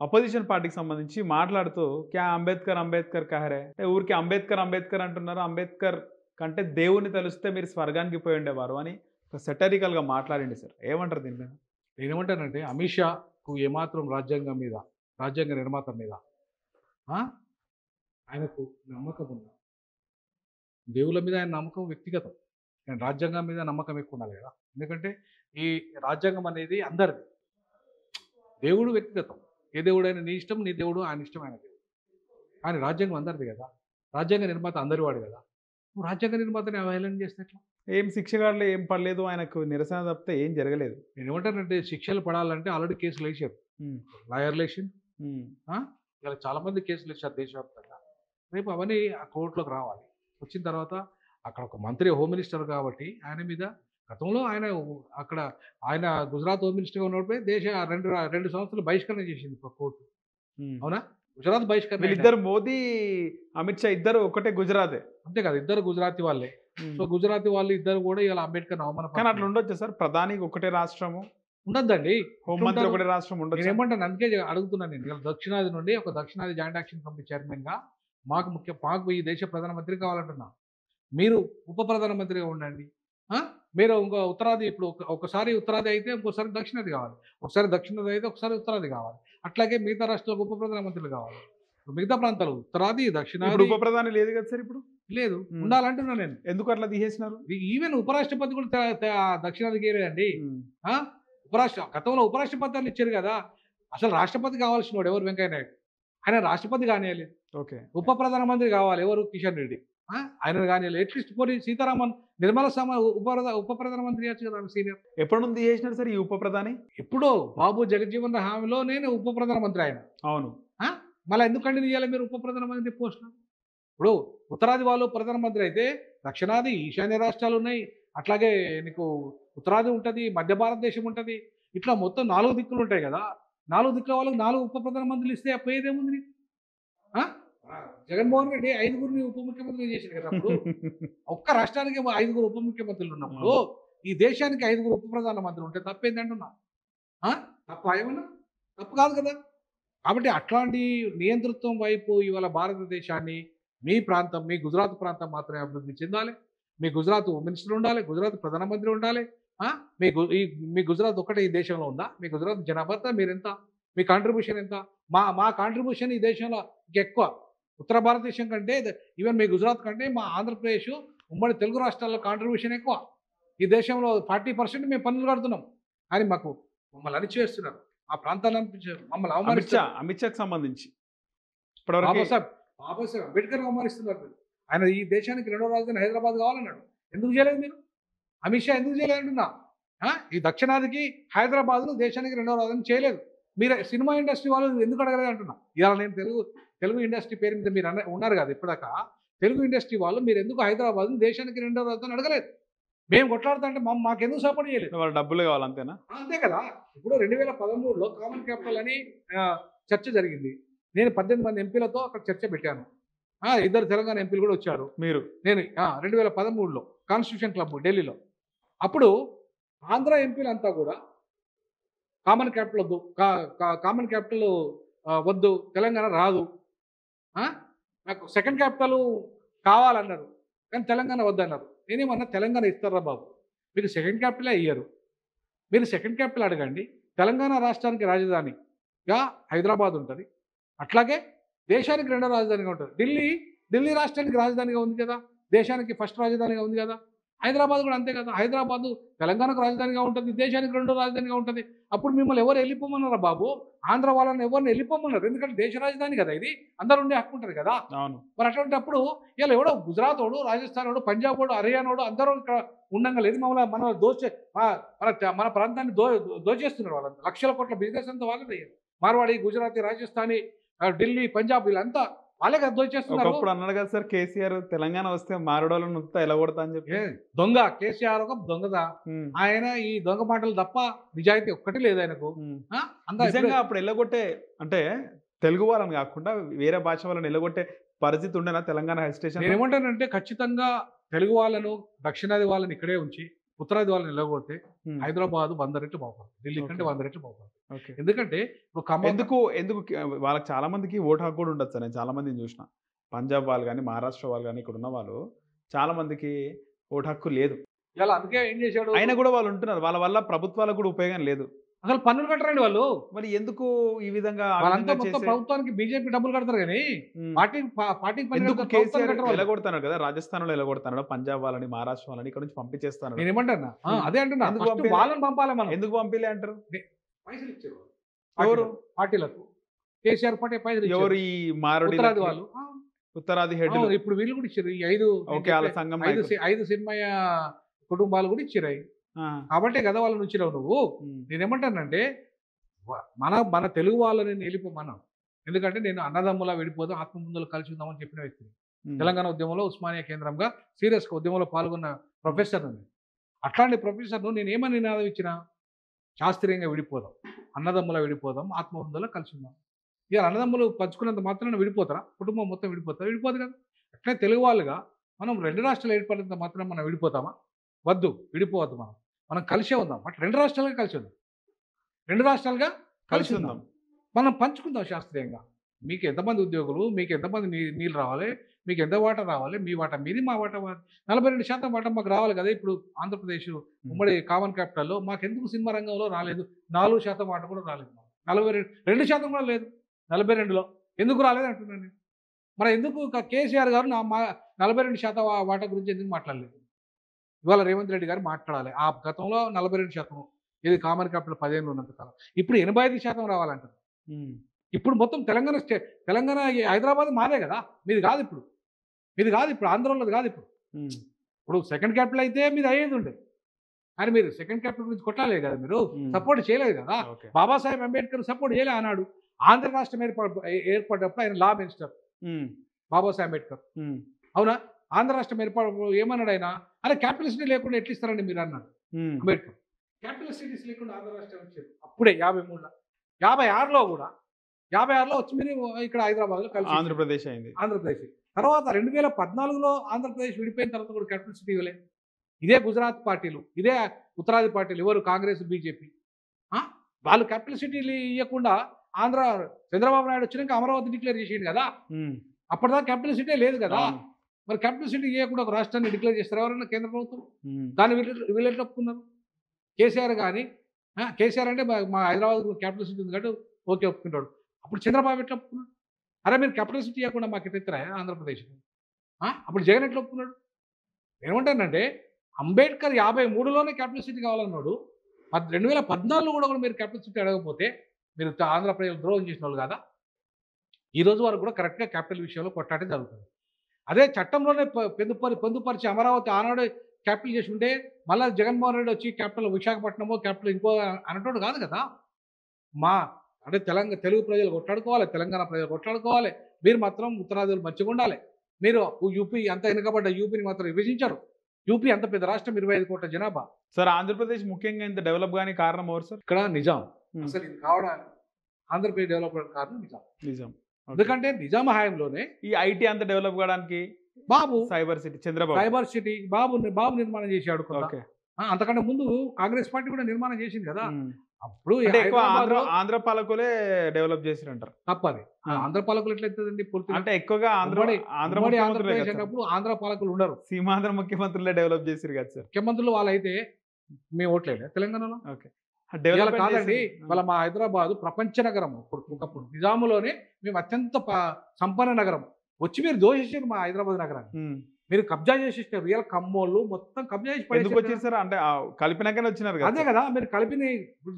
అపోజిషన్ పార్టీకి సంబంధించి మాట్లాడుతూ క్యా అంబేద్కర్ కహరే అంటే ఊరికి అంబేద్కర్ అంటున్నారు, అంబేద్కర్ కంటే దేవుని తెలిస్తే మీరు స్వర్గానికి పోయి ఉండేవారు అని సెటరికల్గా మాట్లాడండి సార్. ఏమంటారు దీని మీద? నేనేమంటానంటే అమిత్ షాకు ఏమాత్రం రాజ్యాంగ నిర్మాత మీద ఆయనకు నమ్మకం ఉందా? దేవుళ్ళ మీద ఆయన నమ్మకం వ్యక్తిగతం, కానీ రాజ్యాంగం మీద నమ్మకం ఎక్కువ ఉండాలి కదా. ఎందుకంటే ఈ రాజ్యాంగం అనేది అందరిది, దేవుడు వ్యక్తిగతం. ఏ దేవుడైనా నీ ఇష్టం, నీ దేవుడు ఆయన ఇష్టం, ఆయన దేవుడు. కానీ రాజ్యాంగం అందరిది కదా, రాజ్యాంగ నిర్మాత అందరి వాడు కదా. నువ్వు రాజ్యాంగ నిర్మాతని అవహేళన చేస్తే ఎట్లా? ఏం శిక్షగాళ్ళు ఏం పడలేదు, ఆయనకు నిరసన తప్పితే ఏం జరగలేదు. నేను ఏమంటానంటే శిక్షలు పడాలంటే ఆల్రెడీ కేసులు వేసారు, లాయర్లు వేసి ఇలా చాలామంది కేసులు వేసారు దేశవ్యాప్తంగా. రేపు అవన్నీ ఆ కోర్టులోకి రావాలి. వచ్చిన తర్వాత అక్కడ ఒక మంత్రి హోమ్ మినిస్టర్ కాబట్టి ఆయన మీద గతంలో ఆయన గుజరాత్ హోమ్ మినిస్టర్గా ఉన్నప్పుడు దేశ 2 సంవత్సరాలు బహిష్కరణ చేసింది కోర్టు. అవునా? గుజరాత్ బహిష్కరణ. ఇద్దరు మోదీ అమిత్ షా ఇద్దరు ఒకటే గుజరాతే, అంతే కదా, ఇద్దరు గుజరాతీ వాళ్ళే. సో గుజరాతీ వాళ్ళు ఇద్దరు కూడా ఇలా అంబేద్కర్ అవమానం. కానీ అట్లా ఉండొచ్చు సార్, ప్రధానికి ఒకటే రాష్ట్రము ఉండద్దండి, హోంమంత్రి ఒకటే రాష్ట్రం ఉండదు. నేను ఏమంటాను, అందుకే అడుగుతున్నాను. నేను దక్షిణాది నుండి ఒక దక్షిణాది జాయింట్ యాక్షన్ కమిటీ చైర్మన్గా మాకు ఈ దేశ ప్రధానమంత్రి కావాలంటున్నా. మీరు ఉప ప్రధానమంత్రిగా ఉండండి. మీరు ఇంకో ఉత్తరాది, ఇప్పుడు ఒకసారి ఉత్తరాది అయితే ఇంకోసారి దక్షిణాది కావాలి, ఒకసారి దక్షిణాది అయితే ఒకసారి ఉత్తరాది కావాలి. అట్లాగే మిగతా రాష్ట్రాలకు ఉప ప్రధానమంత్రులు కావాలి. మిగతా ప్రాంతాలు ఉత్తరాది దక్షిణాది. ఉప ప్రధాని లేదు కదా సార్, ఇప్పుడు లేదు, ఉండాలంటున్నా నేను. ఎందుకు అట్లా తీసేసినారు? ఈవెన్ ఉపరాష్ట్రపతి కూడా దక్షిణాదికి లేదండి. గతంలో ఉపరాష్ట్రపతి అని ఇచ్చారు కదా. అసలు రాష్ట్రపతి కావాల్సిన వాడు ఎవరు? వెంకయ్య నాయుడు. ఆయన రాష్ట్రపతి కానియాలి. ఓకే, ఉప ప్రధానమంత్రి కావాలి ఎవరు? కిషన్ రెడ్డి. ఆయన కానియాలి. అట్లీస్ట్ పోనీ సీతారామన్, నిర్మలా ఉప ప్రధానమంత్రి కదా సీనియర్. ఎప్పటి నుండి చేసినారు సార్ ఈ ఉప ప్రధాని? ఎప్పుడో బాబు జగజ్జీవన్ హామీలో నేను ఉప ప్రధానమంత్రి ఆయన. అవును. మళ్ళీ ఎందుకంటే ఇవ్వాలి మీరు ఉప ప్రధానమంత్రి పోస్ట్? ఇప్పుడు ఉత్తరాది వాళ్ళు ప్రధానమంత్రి అయితే దక్షిణాది ఈశాన్య రాష్ట్రాలు ఉన్నాయి, అట్లాగే నీకు ఉత్తరాది ఉంటుంది, మధ్య భారతదేశం ఉంటుంది, ఇట్లా మొత్తం 4 దిక్కులు ఉంటాయి కదా. 4 దిక్కుల వాళ్ళకి 4 ఉప ప్రధానమంత్రులు ఇస్తే పోయేదేముంది నీకు? ఆ? జగన్మోహన్ రెడ్డి 5గురిని ఉప ముఖ్యమంత్రులు చేశారు కదా. అప్పుడు ఒక్క రాష్ట్రానికి 5గురు ఉప ముఖ్యమంత్రులు ఉన్నప్పుడు ఈ దేశానికి 5గురు ఉప ప్రధానమంత్రులు ఉంటే తప్పేందంటున్నా? తప్ప ఏమన్నా? తప్పు కాదు కదా. కాబట్టి అట్లాంటి నియంతృత్వం వైపు ఇవాళ భారతదేశాన్ని మీ ప్రాంతం, మీ గుజరాత్ ప్రాంతం మాత్రమే అభివృద్ధి చెందాలి. మీ గుజరాత్ మినిస్టర్ ఉండాలి, గుజరాత్ ప్రధానమంత్రి ఉండాలి. మీ గుజరాత్ ఒక్కటే ఈ దేశంలో ఉందా? మీ గుజరాత్ జనాభా మీరెంత? మీ కాంట్రిబ్యూషన్ ఎంత? మా కాంట్రిబ్యూషన్ ఈ దేశంలో ఎక్కువ. ఉత్తర భారతదేశం కంటే ఈవెన్ మీ గుజరాత్ కంటే మా ఆంధ్రప్రదేశ్ ఉమ్మడి తెలుగు రాష్ట్రాల్లో కాంట్రిబ్యూషన్ ఎక్కువ. ఈ దేశంలో 40% మేము పన్నులు కడుతున్నాం. కానీ మమ్మల్ని అణిచివేస్తున్నారు. ఆ ప్రాంతాన్ని మమ్మల్ని అవమానిస్తారు. అమిత్ షాకి సంబంధించి బాబాసాహెబ్ అంబేద్కర్ అవమానిస్తున్నారు. ఆయన ఈ దేశానికి 2వ రాజధాని హైదరాబాద్ కావాలన్నాడు. ఎందుకు చేయలేదు మీరు? అమిత్ షా ఎందుకు చేయలేదంటున్నా? ఈ దక్షిణాదికి హైదరాబాద్ను దేశానికి 2వ రాజధాని చేయలేదు. మీరు సినిమా ఇండస్ట్రీ వాళ్ళు ఎందుకు అడగలేదు అంటున్నా. ఇవాళ నేను తెలుగు ఇండస్ట్రీ పేరు మీద మీరు ఉన్నారు కదా ఇప్పటిదాకా. తెలుగు ఇండస్ట్రీ వాళ్ళు మీరు ఎందుకు హైదరాబాద్ను దేశానికి 2వ రాజధాని అడగలేదు? మేము కొట్లాడుతుంటే మాకెందుకు సపోర్ట్ చేయలేదు? వాళ్ళు డబ్బులు కావాలి అంతేనా? అంతే కదా. ఇప్పుడు 2013లో కామన్ క్యాపిటల్ అని చర్చ జరిగింది. నేను 18 మంది ఎంపీలతో అక్కడ చర్చ పెట్టాను. 2 తెలంగాణ ఎంపీలు కూడా వచ్చారు. నేను 2013లో కాన్స్టిట్యూషన్ క్లబ్ ఢిల్లీలో. అప్పుడు ఆంధ్ర ఎంపీలంతా కూడా కామన్ క్యాపిటల్ వద్దు, కామన్ క్యాపిటల్ వద్దు, తెలంగాణ రాదు, నాకు సెకండ్ క్యాపిటల్ కావాలన్నారు. కానీ తెలంగాణ వద్దన్నారు. నేనేమన్నా తెలంగాణ ఇస్తారా బాబు? మీకు సెకండ్ క్యాపిటలే అయ్యారు. మీరు సెకండ్ క్యాపిటల్ అడగండి. తెలంగాణ రాష్ట్రానికి రాజధానిగా హైదరాబాద్ ఉంటుంది. అట్లాగే దేశానికి 2వ రాజధానిగా ఉంటుంది. ఢిల్లీ రాష్ట్రానికి రాజధానిగా ఉంది కదా, దేశానికి ఫస్ట్ రాజధానిగా ఉంది కదా. హైదరాబాద్ కూడా అంతే కదా. హైదరాబాదు తెలంగాణకు రాజధానిగా ఉంటుంది, దేశానికి 2వ రాజధానిగా ఉంటుంది. అప్పుడు మిమ్మల్ని ఎవరు వెళ్ళిపోమన్నారా బాబు? ఆంధ్ర వాళ్ళని ఎవరిని వెళ్ళిపోమన్నారు? ఎందుకంటే దేశ రాజధాని కదా ఇది, అందరూ ఉండే హక్కు ఉంటుంది కదా. మరి అటువంటి అప్పుడు ఇలా ఎవడో గుజరాత్ వాడు, రాజస్థాన్ వాడు, పంజాబ్ వాడు, హర్యానా వాడు అందరూ ఇక్కడ ఉండగా లేదు. మన ప్రాంతాన్ని దోచేస్తున్నారు. వాళ్ళంతా లక్షల కోట్ల బిజినెస్ అంతా వాళ్ళదే. మార్వాడి, గుజరాతీ, రాజస్థానీ, ఢిల్లీ, పంజాబ్ వీళ్ళంతా వాళ్ళే కదా దోచేస్తున్నారు. ఒకప్పుడు అన్నాడు కదా సార్ కేసీఆర్, తెలంగాణ వస్తే మారడోళ్ళను ఎలా కొడతా అని చెప్పి. దొంగ కేసీఆర్ ఒక దొంగదా. ఆయన ఈ దొంగ మాటలు తప్ప నిజాయితీ ఒక్కటి లేదు ఆయనకు. నిజంగా అప్పుడు ఎల్లగొట్టే అంటే తెలుగు వాళ్ళని కాకుండా వేరే భాష వాళ్ళని ఎల్లగొట్టే పరిస్థితి ఉండేనా తెలంగాణ హెసిటేషన్? నేను ఏమంటానంటే ఖచ్చితంగా తెలుగు వాళ్ళను, దక్షిణాది వాళ్ళని ఇక్కడే ఉంచి ఉత్తరాది వాళ్ళని నిలగొడితే హైదరాబాద్ 100 రెట్లు బాగుపడుతుంది, ఢిల్లీ కంటే 100 రెట్లు బాగుపడుతుంది. ఎందుకంటే ఎందుకు వాళ్ళకి చాలా మందికి ఓటు హక్కు కూడా ఉండొచ్చు. నేను చాలా మందిని చూసిన, పంజాబ్ వాళ్ళు కానీ మహారాష్ట్ర వాళ్ళు కానీ ఇక్కడ ఉన్న వాళ్ళు చాలా మందికి ఓటు హక్కు లేదు. ఇలా అందుకే ఏం చేశాడు, అయినా కూడా వాళ్ళు ఉంటున్నారు. వాళ్ళ వల్ల ప్రభుత్వాలకు కూడా ఉపయోగం లేదు. అసలు పన్నులు కట్టరండి వాళ్ళు. మరి ఎందుకు ఈ విధంగా ప్రభుత్వానికి బీజేపీ డబ్బులు కడతారు కానీ ఎలగొడతాను కదా. రాజస్థాన్ లో ఎలగొడతాను, పంజాబ్ వాళ్ళని, మహారాష్ట్ర వాళ్ళని ఇక్కడ నుంచి పంపించేస్తాను. నేను ఏమంటాను అదే అంటున్నా, వాళ్ళని పంపాలి మనం. ఎందుకు పంపిలే అంటారు? పైసలు ఇచ్చారు ఎవరు? పార్టీలకు. కేసీఆర్ పార్టీ పైసలు ఎవరు? ఈ మారోడి వాళ్ళు, ఉత్తరాది హెడ్. ఇప్పుడు వీళ్ళు కూడా ఇచ్చారు. ఈ 5 సినిమా కుటుంబాలు కూడా ఇచ్చారు. కాబట్టే కదా వాళ్ళ నుంచి నువ్వు. నేనేమంటానంటే మన తెలుగు వాళ్ళని వెళ్ళిపోమన్నాం. ఎందుకంటే నేను అన్నదమ్ములా విడిపోదాం, ఆత్మబంధువులు కలిసి ఉందామని చెప్పిన వ్యక్తిని. తెలంగాణ ఉద్యమంలో ఉస్మానియా కేంద్రంగా సీరియస్గా ఉద్యమంలో పాల్గొన్న ప్రొఫెసర్ ఉంది. అట్లాంటి ప్రొఫెసర్ను నేను ఏమని నినాదం ఇచ్చిన? శాస్త్రీయంగా విడిపోదాం, అన్నదమ్ములా విడిపోదాం, ఆత్మబంధువులా కలిసి ఉందాం. ఇక అన్నదమ్ములు పంచుకున్నంత మాత్రాన విడిపోతారా? కుటుంబం మొత్తం విడిపోదు కదా. అట్లే తెలుగు వాళ్ళుగా మనం 2 రాష్ట్రాలు ఏర్పడినంత మాత్రం మనం విడిపోతామా? వద్దు, విడిపోవద్దు. మనం కలిసే ఉందాం. బట్ 2 రాష్ట్రాలుగా కలిసి ఉందాం, 2 రాష్ట్రాలుగా కలిసి ఉందాం. మనం పంచుకుందాం శాస్త్రీయంగా. మీకు ఎంతమంది ఉద్యోగులు, మీకు ఎంతమంది నీళ్ళు రావాలి, మీకు ఎంత వాటా రావాలి, మీ వాటా మీది, మా వాటా 42% వాటా మాకు రావాలి కదా. ఇప్పుడు ఆంధ్రప్రదేశ్ ఉమ్మడి కామన్ క్యాపిటల్లో మాకెందుకు సినిమా రంగంలో రాలేదు? 4% వాటా కూడా రాలేదు. 42% కూడా లేదు 42లో. ఎందుకు రాలేదు అంటున్నాను. మరి ఎందుకు కేసీఆర్ గారు 42% వాటా గురించి ఎందుకు మాట్లాడలేదు? ఇవాళ రేవంత్ రెడ్డి గారు మాట్లాడాలి. ఆ గతంలో 42%, ఇది కామన్ క్యాపిటల్ 15 ఉన్నంత కాలం. ఇప్పుడు 85% రావాలంటారు. ఇప్పుడు మొత్తం తెలంగాణ హైదరాబాద్ మాదే కదా, మీది కాదు. ఇప్పుడు ఆంధ్రలోది కాదు. ఇప్పుడు సెకండ్ క్యాపిటల్ అయితే మీది అయ్యేది ఉండే. కానీ మీరు సెకండ్ క్యాపిటల్ గురించి కొట్టలేదు కదా, మీరు సపోర్ట్ చేయలేదు కదా. బాబాసాహెబ్ అంబేద్కర్ సపోర్ట్ చేయలే అన్నాడు. ఆంధ్ర రాష్ట్రం ఏర్పడ్డప్పుడు ఆయన లా మినిస్టర్. బాబాసాహెబ్ అంబేద్కర్. అవునా? ఆంధ్ర రాష్ట్రం ఏర్పాటు ఏమన్నాడు ఆయన? అరే క్యాపిటల్ సిటీ లేకుండా ఎట్లా ఇస్తారండి మీరు అన్నాడు అంబేద్కర్. క్యాపిటల్ సిటీస్ లేకుండా ఆంధ్ర రాష్ట్రం వచ్చేది అప్పుడే 53లో. 56లో కూడా 56లో వచ్చి మీరు ఇక్కడ హైదరాబాద్లో కలిసి ఆంధ్రప్రదేశ్ అయింది. ఆంధ్రప్రదేశ్. తర్వాత 2014లో ఆంధ్రప్రదేశ్ విడిపోయిన తర్వాత కూడా క్యాపిటల్ సిటీ ఇవ్వలేదు. ఇదే గుజరాత్ పార్టీలు, ఇదే ఉత్తరాది పార్టీలు, ఎవరు కాంగ్రెస్ బీజేపీ వాళ్ళు క్యాపిటల్ సిటీలు ఇవ్వకుండా ఆంధ్ర చంద్రబాబు నాయుడు వచ్చినాక అమరావతి డిక్లేర్ చేసిండు కదా. అప్పటిదాకా క్యాపిటల్ సిటీ లేదు కదా. మరి క్యాపిటల్ సిటీ ఇవ్వకుండా ఒక రాష్ట్రాన్ని డిక్లేర్ చేస్తారు ఎవరైనా కేంద్ర ప్రభుత్వం? దాన్ని వీళ్ళు ఎట్లా ఒప్పుకున్నారు? కేసీఆర్ కానీ కేసీఆర్ అంటే మా హైదరాబాద్ క్యాపిటల్ సిటీ ఉంది కాబట్టి ఓకే ఒప్పుకుంటాడు. అప్పుడు చంద్రబాబు ఎట్లా ఒప్పుకున్నాడు? అరే మీరు క్యాపిటల్ సిటీ ఇవ్వకుండా మాకు ఎట్లా ఇస్తారా ఆంధ్రప్రదేశ్? అప్పుడు జగన్ ఎట్లా ఒప్పుకున్నాడు? ఏమంటానంటే అంబేద్కర్ 53లోనే క్యాపిటల్ సిటీ కావాలన్నాడు. 2014లో కూడా మీరు క్యాపిటల్ సిటీ అడగకపోతే మీరు ఆంధ్రప్రదేశ్ ద్రోహం చేసిన వాళ్ళు కదా. ఈ రోజు వరకు కూడా కరెక్ట్గా క్యాపిటల్ విషయంలో కొట్లాటే జరుగుతుంది. అదే చట్టంలోనే పొందుపరిచి అమరావతి ఆనాడు క్యాపిటల్ చేసి ఉంటే మళ్ళీ జగన్మోహన్ రెడ్డి వచ్చి క్యాపిటల్ విశాఖపట్నమో క్యాపిటల్ ఇంకో అనటోడు కాదు కదా. అంటే తెలుగు ప్రజలు కొట్లాడుకోవాలి, తెలంగాణ ప్రజలు కొట్లాడుకోవాలి. మీరు మాత్రం ఉత్తరాదిలో మంచిగా ఉండాలి. మీరు యూపీ అంత వెనుకబడ్డ యూపీని మాత్రం విభజించారు. యూపీ అంత పెద్ద రాష్ట్రం, 25 కోట్ల జనాభా. సార్ ఆంధ్రప్రదేశ్ ముఖ్యంగా ఇంత డెవలప్ కానీ కారణం ఎవరు సార్? ఇక్కడ నిజాం. అసలు ఇది కావడానికి ఆంధ్రప్రదేశ్ డెవలప్ కారణం నిజాం. ఎందుకంటే నిజాం హయాంలోనే ఈ ఐటీ అంత డెవలప్ కావడానికి Babu cyber city Chandrababu cyber city Babu నిర్మాణం చేశాడు. అంతకంటే ముందు కాంగ్రెస్ పార్టీ కూడా నిర్మాణం చేసింది కదా. అప్పుడు ఆంధ్ర పాలకులే డెవలప్ చేసిరంటారు. తప్పది. ఆంధ్ర పాలకులు ఎట్లయితుందండి? అంటే ఎక్కువగా ఆంధ్రప్రదేశ్ అన్నప్పుడు ఆంధ్ర పాలకులు ఉండరు. సీమాంధ్ర ముఖ్యమంత్రులే డెవలప్ చేసిరు కదా సార్. ముఖ్యమంత్రులు వాళ్ళైతే మేము ఓట్లేదా తెలంగాణలో? ఓకే కాదండి. వాళ్ళ మా హైదరాబాద్ ప్రపంచ నగరం. ఒకప్పుడు నిజాములోనే మేము అత్యంత సంపన్న నగరం. వచ్చి మీరు దోషించారు మా హైదరాబాద్ నగరాన్ని. మీరు కబ్జా చేసేసారు. రియల్ కమ్మోళ్ళు మొత్తం కబ్జా చేసి ఎందుకు వచ్చారు సార్? అంటే కలిపినాకనే వచ్చినారు కదా. అదే కదా, మీరు కలిపిన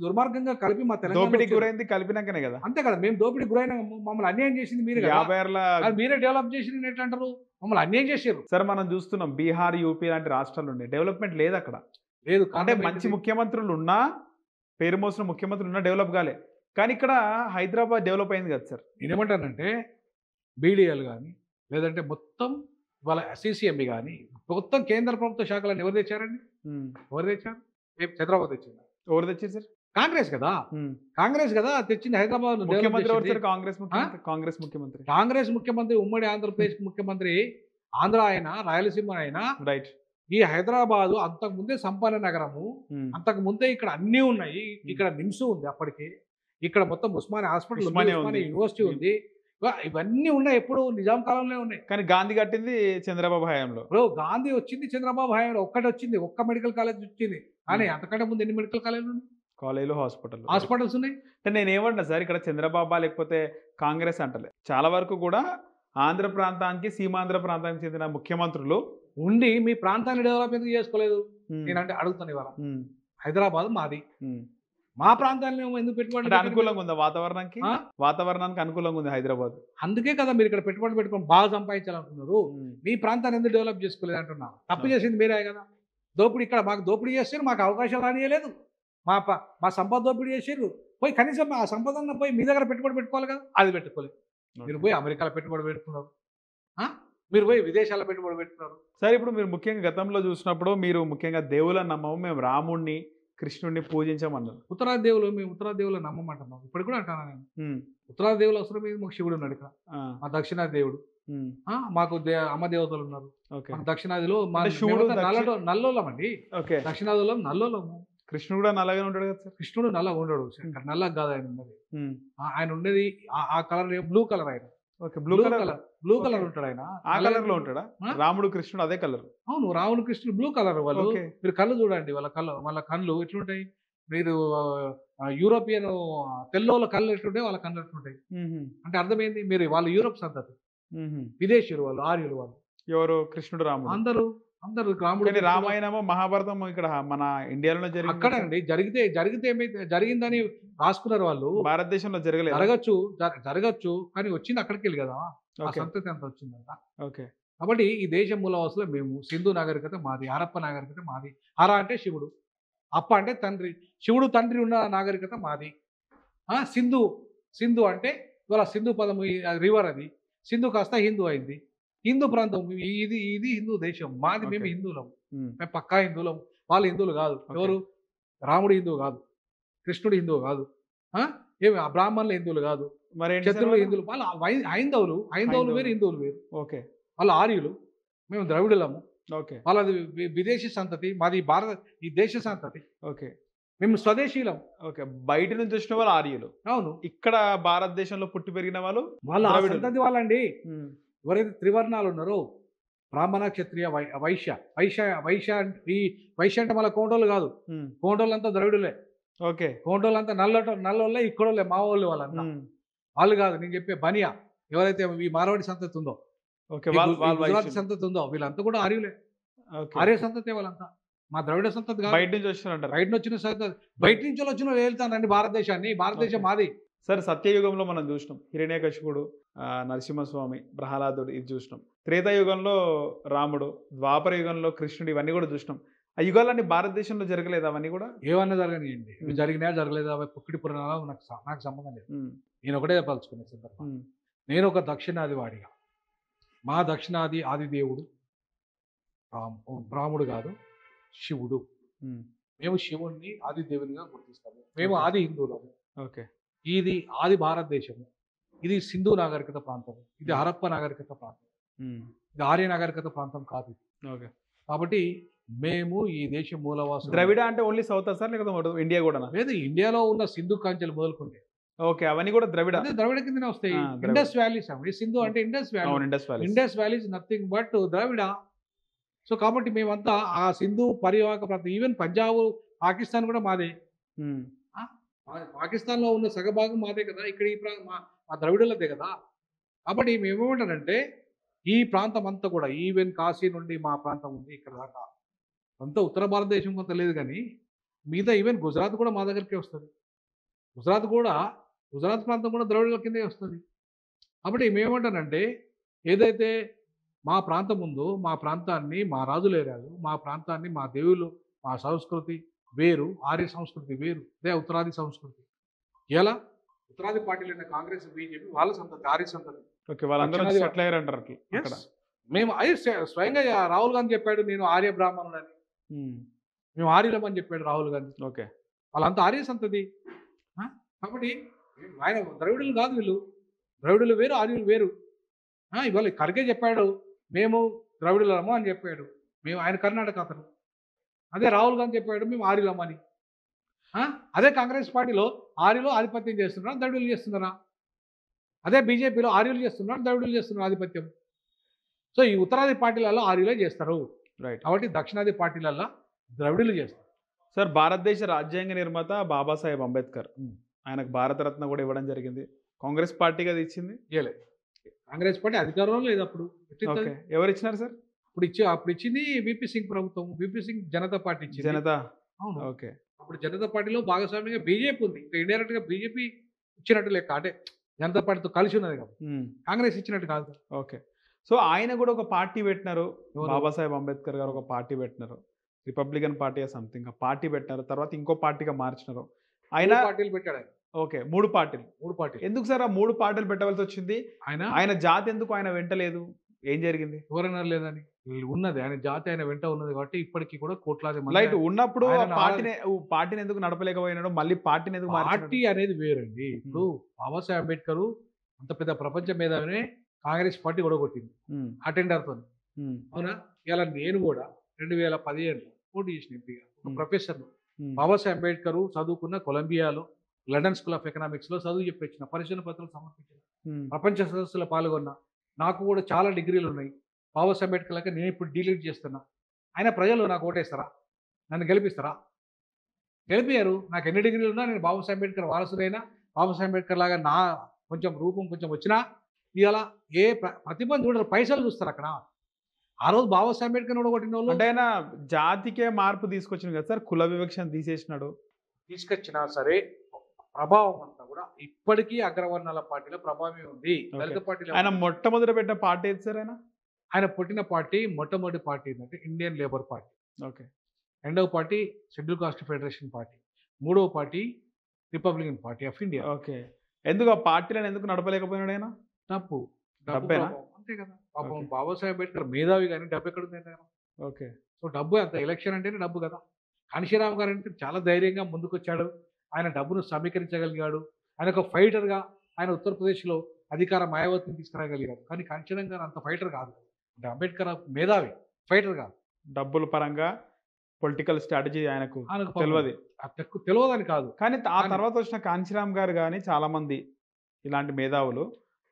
దుర్మార్గంగా కలిపి మా తెలంగాణ దోపిడీ గురైంది కలిపినాకనే కదా. అంతే కదా, మేము దోపిడీ గురైన మమ్మల్ని అన్యాయం చేసింది మీరు. 56 మీరే డెవలప్ చేసింది ఎట్లంటారు? మమ్మల్ని అన్యాయం చేశారు సార్. మనం చూస్తున్నాం బీహార్, యూపీ లాంటి రాష్ట్రాలు ఉన్నాయి, డెవలప్మెంట్ లేదు అక్కడ. లేదు అంటే మంచి ముఖ్యమంత్రులు ఉన్నా, పేరు మోసిన ముఖ్యమంత్రులు ఉన్నా డెవలప్ కాలే. కానీ ఇక్కడ హైదరాబాద్ డెవలప్ అయింది కదా సార్. నేనేమంటానంటే బీడీఎల్ కానీ లేదంటే మొత్తం వాళ్ళ సీసీఎంబీ కానీ మొత్తం కేంద్ర ప్రభుత్వ శాఖలను ఎవరు తెచ్చారండి? ఎవరు తెచ్చారు? చంద్రబాబు తెచ్చింది. ఎవరు తెచ్చారు సార్? కాంగ్రెస్ కదా. కాంగ్రెస్ కదా తెచ్చింది. హైదరాబాద్ ముఖ్యమంత్రి కాంగ్రెస్ ముఖ్యమంత్రి ఉమ్మడి ఆంధ్రప్రదేశ్ ముఖ్యమంత్రి ఆంధ్ర అయినా రాయలసీమ అయినా రైట్. ఈ హైదరాబాదు అంతకుముందే సంపన్న నగరము. అంతకు ముందే ఇక్కడ అన్నీ ఉన్నాయి. ఇక్కడ నిమ్స్ ఉంది అప్పటికి. ఇక్కడ మొత్తం ఉస్మానియా హాస్పిటల్, యూనివర్సిటీ ఉంది. ఇవన్నీ ఉన్నాయి. ఎప్పుడు నిజాం కాలంలో ఉన్నాయి. కానీ గాంధీ కట్టింది చంద్రబాబు హయాంలో. గాంధీ వచ్చింది చంద్రబాబు హయాంలో. ఒక్కటి వచ్చింది, ఒక్క మెడికల్ కాలేజ్ వచ్చింది. కానీ అంతకంటే ముందు ఎన్ని మెడికల్ కాలేజీలు ఉన్నాయి? కాలేజీలు, హాస్పిటల్స్ ఉన్నాయి. అంటే నేను ఏమంటున్నా సార్, ఇక్కడ చంద్రబాబు లేకపోతే కాంగ్రెస్ అంటలే, చాలా వరకు కూడా ఆంధ్ర ప్రాంతానికి, సీమాంధ్ర ప్రాంతానికి చెందిన ముఖ్యమంత్రులు ఉండి మీ ప్రాంతాన్ని డెవలప్ ఎందుకు చేసుకోలేదు? నేనంటే అడుగుతాను ఇవాళ. హైదరాబాద్ మాది, మా ప్రాంతాన్ని ఎందుకు పెట్టుబడి అనుకూలంగా ఉంది? వాతావరణానికి అనుకూలంగా ఉంది హైదరాబాద్. అందుకే కదా మీరు ఇక్కడ పెట్టుబడి పెట్టుకొని బాగా సంపాదించాలనుకున్నారు. మీ ప్రాంతాన్ని ఎందుకు డెవలప్ చేసుకోలేదు అంటున్నా. తప్పు చేసింది మీరే కదా. దోపిడీ ఇక్కడ మాకు దోపిడీ చేస్తారు, మాకు అవకాశాలు రానియలేదు. మా సంపద దోపిడీ చేసారు. పోయి కనీసం ఆ సంపదన్న పోయి మీ దగ్గర పెట్టుబడి పెట్టుకోవాలి కదా. అది పెట్టుకోలేదు. మీరు పోయి అమెరికాలో పెట్టుబడి పెట్టుకున్నారు, మీరు పోయి విదేశాల్లో పెట్టుబడి పెట్టుకున్నారు. సరే, ఇప్పుడు మీరు ముఖ్యంగా గతంలో చూసినప్పుడు మీరు ముఖ్యంగా దేవుళ్ళని నమ్మము, మేము రాముడిని కృష్ణుడిని పూజించమన్నారు. ఉత్తరాది దేవులు, మేము ఉత్తరాది దేవుళ్ళు నమ్మమంటున్నాం. ఇప్పుడు కూడా అంటాను నేను. ఉత్తరాది దేవులు అవసరం మీద మాకు శివుడు ఉన్నాడు ఇక్కడ. మా దక్షిణాది దేవుడు, మాకు అమ్మ దేవతలు ఉన్నారు. దక్షిణాదిలో మా శివుడు నల్లోలం అండి. దక్షిణాదిలో నల్లోలము. కృష్ణుడు కూడా నల్లగానే ఉంటాడు కదా సార్. కృష్ణుడు నల్లగా ఉండడు. నల్లగా కాదు ఆయన ఉన్నది. ఆయన ఉండేది ఆ కలర్ బ్లూ కలర్. ఆయన బ్లూ కలర్ ఉంటాడు. ఆయన ఆ కలర్ లో ఉంటాడా? రాముడు కృష్ణుడు అదే కలర్. అవును, రాముడు కృష్ణుడు బ్లూ కలర్. వాళ్ళు మీరు కళ్ళు చూడండి, వాళ్ళ కళ్ళు ఎట్లుంటాయి. మీరు యూరోపియన్ తెల్లోళ్ళ కళ్ళు ఎట్లుంటాయి, వాళ్ళ కళ్ళు ఎట్లుంటాయి అంటే అర్థమైంది. మీరు వాళ్ళు యూరోప్ సంతతి, విదేశీయులు వాళ్ళు, ఆర్యులు వాళ్ళు. ఎవరు? కృష్ణుడు, రాముడు అందరూ రాముడు. రామాయణము, మహాభారతం ఇక్కడ మన ఇండియాలో అక్కడ అండి జరిగితే ఏమైతే జరిగిందని రాసుకున్నారు వాళ్ళు. భారతదేశంలో జరగచ్చు కానీ వచ్చింది అక్కడికి వెళ్ళి కదా. ఆ సంతతి అంత వచ్చిందంట. ఓకే. కాబట్టి ఈ దేశం మూలవాసులో మేము. సింధు నాగరికత మాది, హరప్ప నాగరికత మాది. హర అంటే శివుడు, అప్ప అంటే తండ్రి. శివుడు తండ్రి ఉన్న నాగరికత మాది. సింధు అంటే ఇవాళ సింధు పదం రివర్, అది సింధు కాస్త హిందూ అయింది. హిందూ ప్రాంతం ఇది ఇది హిందూ దేశం మాది. మేము Okay. హిందువులం, ఉమ్, మేము పక్కా హిందువులం. వాళ్ళు హిందువులు కాదు. Okay. ఎవరు? రాముడు హిందువు కాదు, కృష్ణుడు హిందువు కాదు, ఏమి ఆ బ్రాహ్మణులు హిందువులు కాదు, మరి ఏంటి సార్ క్షత్రులు వాళ్ళు? హిందువులు. వాళ్ళు హైందవులు హైందవులు. వేరు, హిందువులు వేరు. ఓకే వాళ్ళు ఆర్యులు, మేము ద్రవిడులము. ఓకే వాళ్ళది విదేశీ సంతతి, మాది ఈ దేశ సంతతి. ఓకే మేము స్వదేశీలం. ఓకే బయట నుంచి వచ్చిన వాళ్ళు ఆర్యులు, అవును, ఇక్కడ భారతదేశంలో పుట్టి పెరిగిన వాళ్ళు వాళ్ళ ఆ ద్రవిడులు. సంతతి వాళ్ళండి. ఉమ్, ఎవరైతే త్రివర్ణాలు ఉన్నారో బ్రాహ్మణ, క్షత్రియ, వైశ్య. ఈ వైశ్య అంటే మళ్ళీ కోంటోళ్ళు కాదు, ఉమ్, కోంటోళ్ళంతా ద్రవిడులే. ఓకే కోంటోళ్ళంతా నల్లోళ్ళే, ఇక్కడోళ్ళే, మా వాళ్ళు వాళ్ళంతా. ఉమ్, వాళ్ళు కాదు, నేను చెప్పే బనియా ఎవరైతే ఈ మార్వాడి సంతతి ఉందో, ఓకే ఈ వాళ్ళు వాళ్ళు గుజరాత్ వైశ్యులు. సంతతి ఉందో, వీళ్ళంతా కూడా ఆర్యులే. ఓకే. ఆర్య సంతతి వాళ్ళంతా, మా ద్రవిడ సంతతి కాదు. బయట నుంచి వచ్చినారంటారు. బయట నుంచి వచ్చిన సంతతి, బయట నుంచి వచ్చిన వాళ్ళు వెళ్తానండి భారతదేశాన్ని. భారతదేశం Okay. మాది. సరే సత్యయుగంలో మనం చూసినాం హిరణ్యకశిపుడు, నరసింహస్వామి, ప్రహ్లాదుడు ఇది చూసినాం. త్రేతాయుగంలో రాముడు, ద్వాపర యుగంలో కృష్ణుడు, ఇవన్నీ కూడా చూసినాం. ఆ యుగాలన్నీ భారతదేశంలో జరగలేదు అవన్నీ కూడా. ఏమన్నా జరగనియండి, ఇవి జరిగినా జరగలేదా అవి పుక్కిడి పురాణాలు నాకు సంబంధం లేదు. ఉమ్, నేను ఒకటే చెప్పాల్సుకునే సందర్భం, ఉమ్, నేను ఒక దక్షిణాది వాడిగా, మా దక్షిణాది ఆది దేవుడు బ్రాహ్ముడు కాదు, శివుడు. ఉమ్, మేము శివుణ్ణి ఆది దేవునిగా గుర్తిస్తాము. మేము Okay. ఆది హిందువులము. ఓకే ఇది ఆది భారతదేశము. ఇది సింధు నాగరికత ప్రాంతం, ఇది హరప్ప నాగరికత ప్రాంతం, ఉమ్, ఇది ఆర్య నాగరికత ప్రాంతం కాదు ఇది. ఓకే కాబట్టి మేము ఈ దేశ మూలవాసులు. ద్రవిడ అంటే ఓన్లీ సౌత్ సార్ లేకపోతే ఇండియా కూడా? లేదు, ఇండియాలో ఉన్న సింధు కాంచెలు మొదలుకుంటే ఓకే అవన్నీ కూడా ద్రవిడ. అదే ద్రవిడ కిందనే వస్తాయి. ద్రవిడ. ఇండస్ వ్యాలీస్ అండి. సింధు అంటే ఇండస్ వ్యాలీ. అవును Indus valley. Indus valley is nothing but Dravida. So కాబట్టి మేమంతా ఆ సింధు పరివాహక ప్రాంతం. ఈవెన్ పంజాబ్, పాకిస్తాన్ కూడా మాదే. పాకిస్తాన్లో ఉన్న సగభాగం మాదే కదా. ఇక్కడ ఈ మా ద్రవిడులదే కదా. కాబట్టి మేమేమంటారంటే ఈ ప్రాంతం అంతా కూడా, ఈవెన్ కాశీ నుండి మా ప్రాంతం ఉంది ఇక్కడ దాకా, అంతా ఉత్తర భారతదేశం కొంత లేదు కానీ మిగతా ఈవెన్ గుజరాత్ కూడా మా దగ్గరికే వస్తుంది. గుజరాత్ ప్రాంతం కూడా ద్రవిడుల కిందే వస్తుంది. కాబట్టి మేమేమంటానంటే ఏదైతే మా ప్రాంతం ఉందో, మా ప్రాంతాన్ని మా రాజులు ఏరారు, మా ప్రాంతాన్ని మా దేవుళ్ళు, మా సంస్కృతి వేరు, ఆర్య సంస్కృతి వేరు, అదే ఉత్తరాది సంస్కృతి. ఎలా ఉత్తరాది పార్టీలైన కాంగ్రెస్, బీజేపీ వాళ్ళ సంతతి, ఆర్య సంతతి. ఓకే వాళ్ళందరూ దక్షిణాది సెటిల్ అయ్యారు అంటారు అట్లా అక్కడ. మేము అదే స్వయంగా రాహుల్ గాంధీ చెప్పాడు, నేను ఆర్య బ్రాహ్మణులని. ఉమ్, మేము ఆర్యులం అని చెప్పాడు రాహుల్ గాంధీ. ఓకే వాళ్ళంతా ఆర్య సంతతి. కాబట్టి ఆయన ద్రవిడులు కాదు, వీళ్ళు ద్రవిడులు వేరు, ఆర్యులు వేరు. ఇవాళ ఖర్గే చెప్పాడు మేము ద్రవిడులము అని చెప్పాడు. మేము ఆయన కర్ణాటక అతను. అదే రాహుల్ గాంధీ చెప్పాడు మేము ఆర్యులమని. అదే కాంగ్రెస్ పార్టీలో ఆర్యులు ఆధిపత్యం చేస్తున్నారా, ద్రవిడులు చేస్తున్నారా? అదే బీజేపీలో ఆర్యులు చేస్తున్నారు, ద్రవిడులు చేస్తున్నారు ఆధిపత్యం. సో ఈ ఉత్తరాది పార్టీలలో ఆర్యులే చేస్తారు. రైట్. కాబట్టి దక్షిణాది పార్టీలలో ద్రవిడులు చేస్తారు. సార్ భారతదేశ రాజ్యాంగ నిర్మాత బాబాసాహెబ్ అంబేద్కర్, ఆయనకు భారతరత్న కూడా ఇవ్వడం జరిగింది. కాంగ్రెస్ పార్టీగా అది ఇచ్చింది. చేయలేదు. కాంగ్రెస్ పార్టీ అధికారంలో లేదు అప్పుడు. ఓకే ఎవరు ఇచ్చినారు సార్? అప్పుడు ఇచ్చింది విపి సింగ్ ప్రభుత్వం. విపి సింగ్ జనతా పార్టీ ఇచ్చింది. జనతా. అవును. ఓకే అప్పుడు జనతా పార్టీలో భాగస్వామ్యంగా బీజేపీ ఉంది. ఇంకా ఇండైరెక్ట్ గా బీజేపీ ఇచ్చినట్టు లెక్క. అంటే జనతా పార్టీతో కలిసి ఉన్నది కదా, కాంగ్రెస్ ఇచ్చినట్టు కాదు. ఓకే సో ఆయన కూడా ఒక పార్టీ పెట్టినారు. ఎవరు? బాబాసాహెబ్ అంబేద్కర్ గారు ఒక పార్టీ పెట్టినారు, రిపబ్లికన్ పార్టీ సంథింగ్. ఆ పార్టీ పెట్టినారు, తర్వాత ఇంకో పార్టీగా మార్చినారు. ఆయన మూడు పార్టీలు పెట్టాడు ఆయన. ఓకే 3 పార్టీలు. 3 పార్టీలు. ఎందుకు సార్ ఆ 3 పార్టీలు పెట్టవలసి వచ్చింది? ఆయన జాతి ఎందుకు ఆయన వెంటలేదు? ఏం జరిగింది? ఎవరైనా లేదని ఉన్నది, ఆయన జాతి ఆయన వెంట ఉన్నది కాబట్టి ఇప్పటికీ కూడా కోట్లాది మంది. లైట్ ఉన్నప్పుడు ఆయన పార్టీని ఎందుకు నడపలేకపోయినాడు? మళ్ళీ పార్టీని ఎందుకు పార్టీ అనేది వేరండి. ఇప్పుడు బాబాసాహెబ్ అంబేద్కర్ అంత పెద్ద ప్రపంచ మేధావినే కాంగ్రెస్ పార్టీ ఓడగొట్టింది అటెండర్తో. అవునా? ఇలా నేను కూడా 2015 పోటీ చేసిన ఎంపీగా ఒక ప్రొఫెసర్. బాబాసాహెబ్ అంబేద్కర్ చదువుకున్న కొలంబియాలో లండన్ స్కూల్ ఆఫ్ ఎకనామిక్స్ లో చదువు చెప్పించిన, పరిశోధన పత్రాలు సమర్పించిన, ప్రపంచ సదస్సులో పాల్గొన్న. నాకు కూడా చాలా డిగ్రీలు ఉన్నాయి. బాబాసాహెబ్ అంబేద్కర్ లాగా నేను ఇప్పుడు డీలీట్ చేస్తున్నా. ఆయన ప్రజలు నాకు ఓటేస్తారా? నన్ను గెలిపిస్తారా? గెలిపారు. నాకు ఎన్ని డిగ్రీలు ఉన్నా నేను బాబాసాహెబ్ అంబేద్కర్ వారసుడైనా, బాబాసాహెబ్ అంబేద్కర్ లాగా నా కొంచెం రూపం కొంచెం వచ్చినా ఇవాళ ఏ ప్రతిభను చూడరు, పైసలు చూస్తారు అక్కడ. ఆ రోజు బాబాసాహెబ్ అంబేద్కర్ ఓడగొట్టిన వాళ్ళు. అంటే ఆయన జాతికే మార్పు తీసుకొచ్చింది కదా సార్, కుల వివక్షను తీసేసినాడు. తీసుకొచ్చినా సరే ప్రభావం అంతా కూడా ఇప్పటికీ అగ్రవర్ణాల పార్టీలో ప్రభావమే ఉంది. దళిత పార్టీలో ఆయన మొట్టమొదటి పెట్టిన పార్టీ ఏది సార్? ఆయన పుట్టిన పార్టీ మొట్టమొదటి పార్టీ ఏంటంటే ఇండియన్ లేబర్ పార్టీ. ఓకే. రెండవ party scheduled caste federation party. మూడవ party republican party of India. Okay. ఎందుకు ఆ పార్టీలను ఎందుకు నడపలేకపోయినాడు ఆయన? తప్పు. డబ్బు డబ్బేనా? ప్రభావం. అంతే కదా. పాపం ఓకే. బాబాసాహెబ్ అంబేద్కర్ మేధావి కానీ డబ్బు ఎక్కడుంది ఆయన దగ్గర? ఓకే. సో డబ్బు అంత ఎలక్షన్ అంటేనే డబ్బు కదా. కాంశీరామ్ గారు అంటే చాలా ధైర్యంగా ముందుకొచ్చాడు. ఆయన డబ్బును సమీకరించగలిగాడు. ఆయన ఒక ఫైటర్‌గా ఆయన ఉత్తరప్రదేశ్‌లో అధికార మాయావతిని తీసుకురాగలిగాడు. కానీ కాంశీరామ్ గారు అంత ఫైటర్ కాదు. అంటే అంబేద్కర్ మేధావి, ఫైటర్ కాదు. డబ్బుల పరంగా పొలిటికల్ స్ట్రాటజీ ఆయనకు ఆయనకు పాపం తెలియదు. తెలియదని కాదు. కానీ ఆ కానీ తర్వాత వచ్చిన కాంచీరామ్ గారు కానీ చాలా మంది ఇలాంటి మేధావులు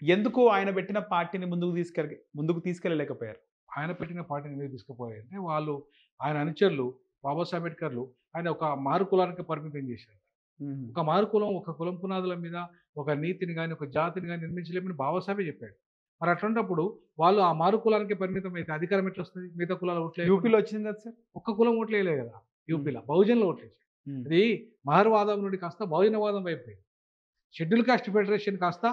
ఎందుకు ఆయన పెట్టిన పార్టీని ముందుకు తీసుకెళ్ళలేకపోయారు? ఆయన పెట్టిన పార్టీని ఎందుకు తీసుకుపోయారంటే వాళ్ళు ఆయన అనుచరులు బాబాసాహెబ్ అంబేద్కర్లు ఆయన ఒక మారు కులానికి పరిమితం చేశారు. ఒక మారు కులం, ఒక కులం పునాదుల మీద ఒక నీతిని కానీ ఒక జాతిని కానీ నిర్మించలేమని బాబాసాహెబే చెప్పాడు. మరి అట్లాంటప్పుడు వాళ్ళు ఆ మారు కులానికి పరిమితం అయితే అధికారం ఎట్లా వస్తుంది? మిగతా కులాల ఓట్లు యూపీలో వచ్చింది కదా సార్. ఒక్క కులం ఓట్లు వేయలేదు కదా యూపీలో, బహుజనుల ఓట్లు వేసారు. అది మహర్వాదం నుండి కాస్త బహుజనవాదం అయిపోయింది. షెడ్యూల్ కాస్ట్ ఫెడరేషన్ కాస్త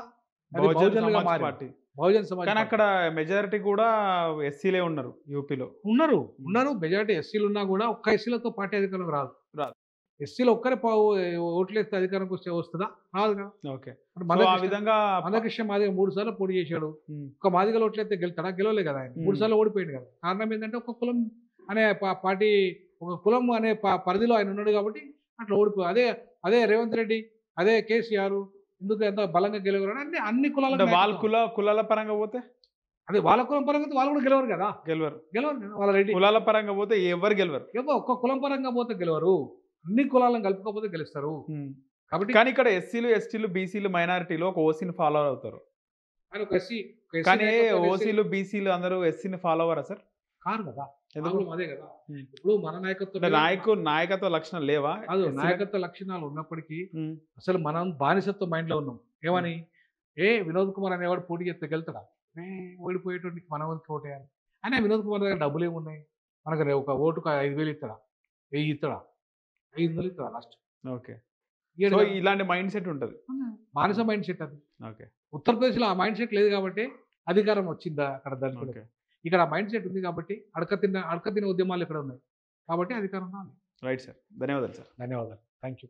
అది బహుజన్ బహుజనులుగా సమాజ్ మారింది. పార్టీ. బహుజన్ సమాజ్ కానీ పార్టీ. అక్కడ మెజారిటీ కూడా ఎస్సీలే ఉన్నారు యూపీలో. ఉన్నారు మెజారిటీ ఎస్సీలు ఉన్నా కూడా ఒక్క ఎస్సీలతో పార్టీ అధికారం రాదు. రాదు. ఎస్సీలో ఒక్కరే ఓట్లు వేస్తే అధికారంకి వస్తుందా? రాదు కదా. ఓకే. ఇప్పుడు సో ఆ విధంగా మందకృష్ణ మాదిగ 3 సార్లు పోటీ చేశాడు. ఒక మాదిగలో ఓట్లు వేస్తే గెలుతాడా? గెలవలే కదా ఆయన. 3 సార్లు ఓడిపోయింది కదా. కారణం ఏంటంటే ఒక కులం అనే పార్టీ, ఒక కులం అనే పరిధిలో ఆయన ఉన్నాడు కాబట్టి అట్లా ఓడిపోయి అదే రేవంత్ రెడ్డి, అదే కేసీఆర్ ఎందుకు ఎంత బలంగా గెలవరు అంటే అన్ని అంటే వాళ్ళ కులాల కులాల పరంగా పోతే అదే వాళ్ళ కులం పరంగా అయితే వాళ్ళు కూడా గెలవరు కదా. గెలవరు కదా వాళ్ళ రెడ్డి. కులాల పరంగా పోతే ఎవరు గెలవరు. ఒక్క కులం పరంగా పోతే గెలవరు, అన్ని కులాలను కలుపుకోకపోతే గెలుస్తారు. కాబట్టి కానీ ఇక్కడ ఎస్సీలు ఎస్టీలు బీసీలు మైనారిటీలు ఒక ఓసీని ఫాలో అవుతారు. ఆయన ఒక ఎస్సీ కానీ ఓసీలు బీసీలు అందరూ ఎస్సీని ఫాలో అవ్వరా సార్? కారు కదా. ఎందుకు? ప్రాబ్లం అదే కదా. ఇప్పుడు మన నాయకత్వం అంటే నాయకత్వ లక్షణాలు లేవా? కాదు, ఎస్సీలకు? నాయకత్వ లక్షణాలు ఉన్నప్పటికీ ఉమ్. అసలు మనం బానిసత్వ మైండ్లో ఉన్నాం. ఏమని వినోద్ కుమార్ అనేవాడు పోటీ చేస్తే గెలుతాడా? ఓడిపోయేటువంటి మన వాళ్ళకి ఓటేయాలి. అయినా వినోద్ కుమార్ దగ్గర డబ్బులు ఏమున్నాయి? మనకు ఒక ఓటుకు 5,000 ఇస్తాడా? 1000 ఇస్తాడా? 500 ఇస్తాడా లాస్ట్? ఓకే. సో ఇలాంటి మైండ్ సెట్ ఉంటుంది. బానిస మైండ్ సెట్ అది. ఓకే. ఉత్తరప్రదేశ్లో ఆ మైండ్ సెట్ లేదు కాబట్టి అధికారం వచ్చిందా అక్కడ దళితులకు. ఓకే. ఇక్కడ ఆ మైండ్ సెట్ ఉంది కాబట్టి అడక తిన్న ఉద్యమాలు ఇక్కడ ఉన్నాయి కాబట్టి అధికారం రావాలి. Right sir. ధన్యవాదాలు సార్. ధన్యవాదాలు. Thank you.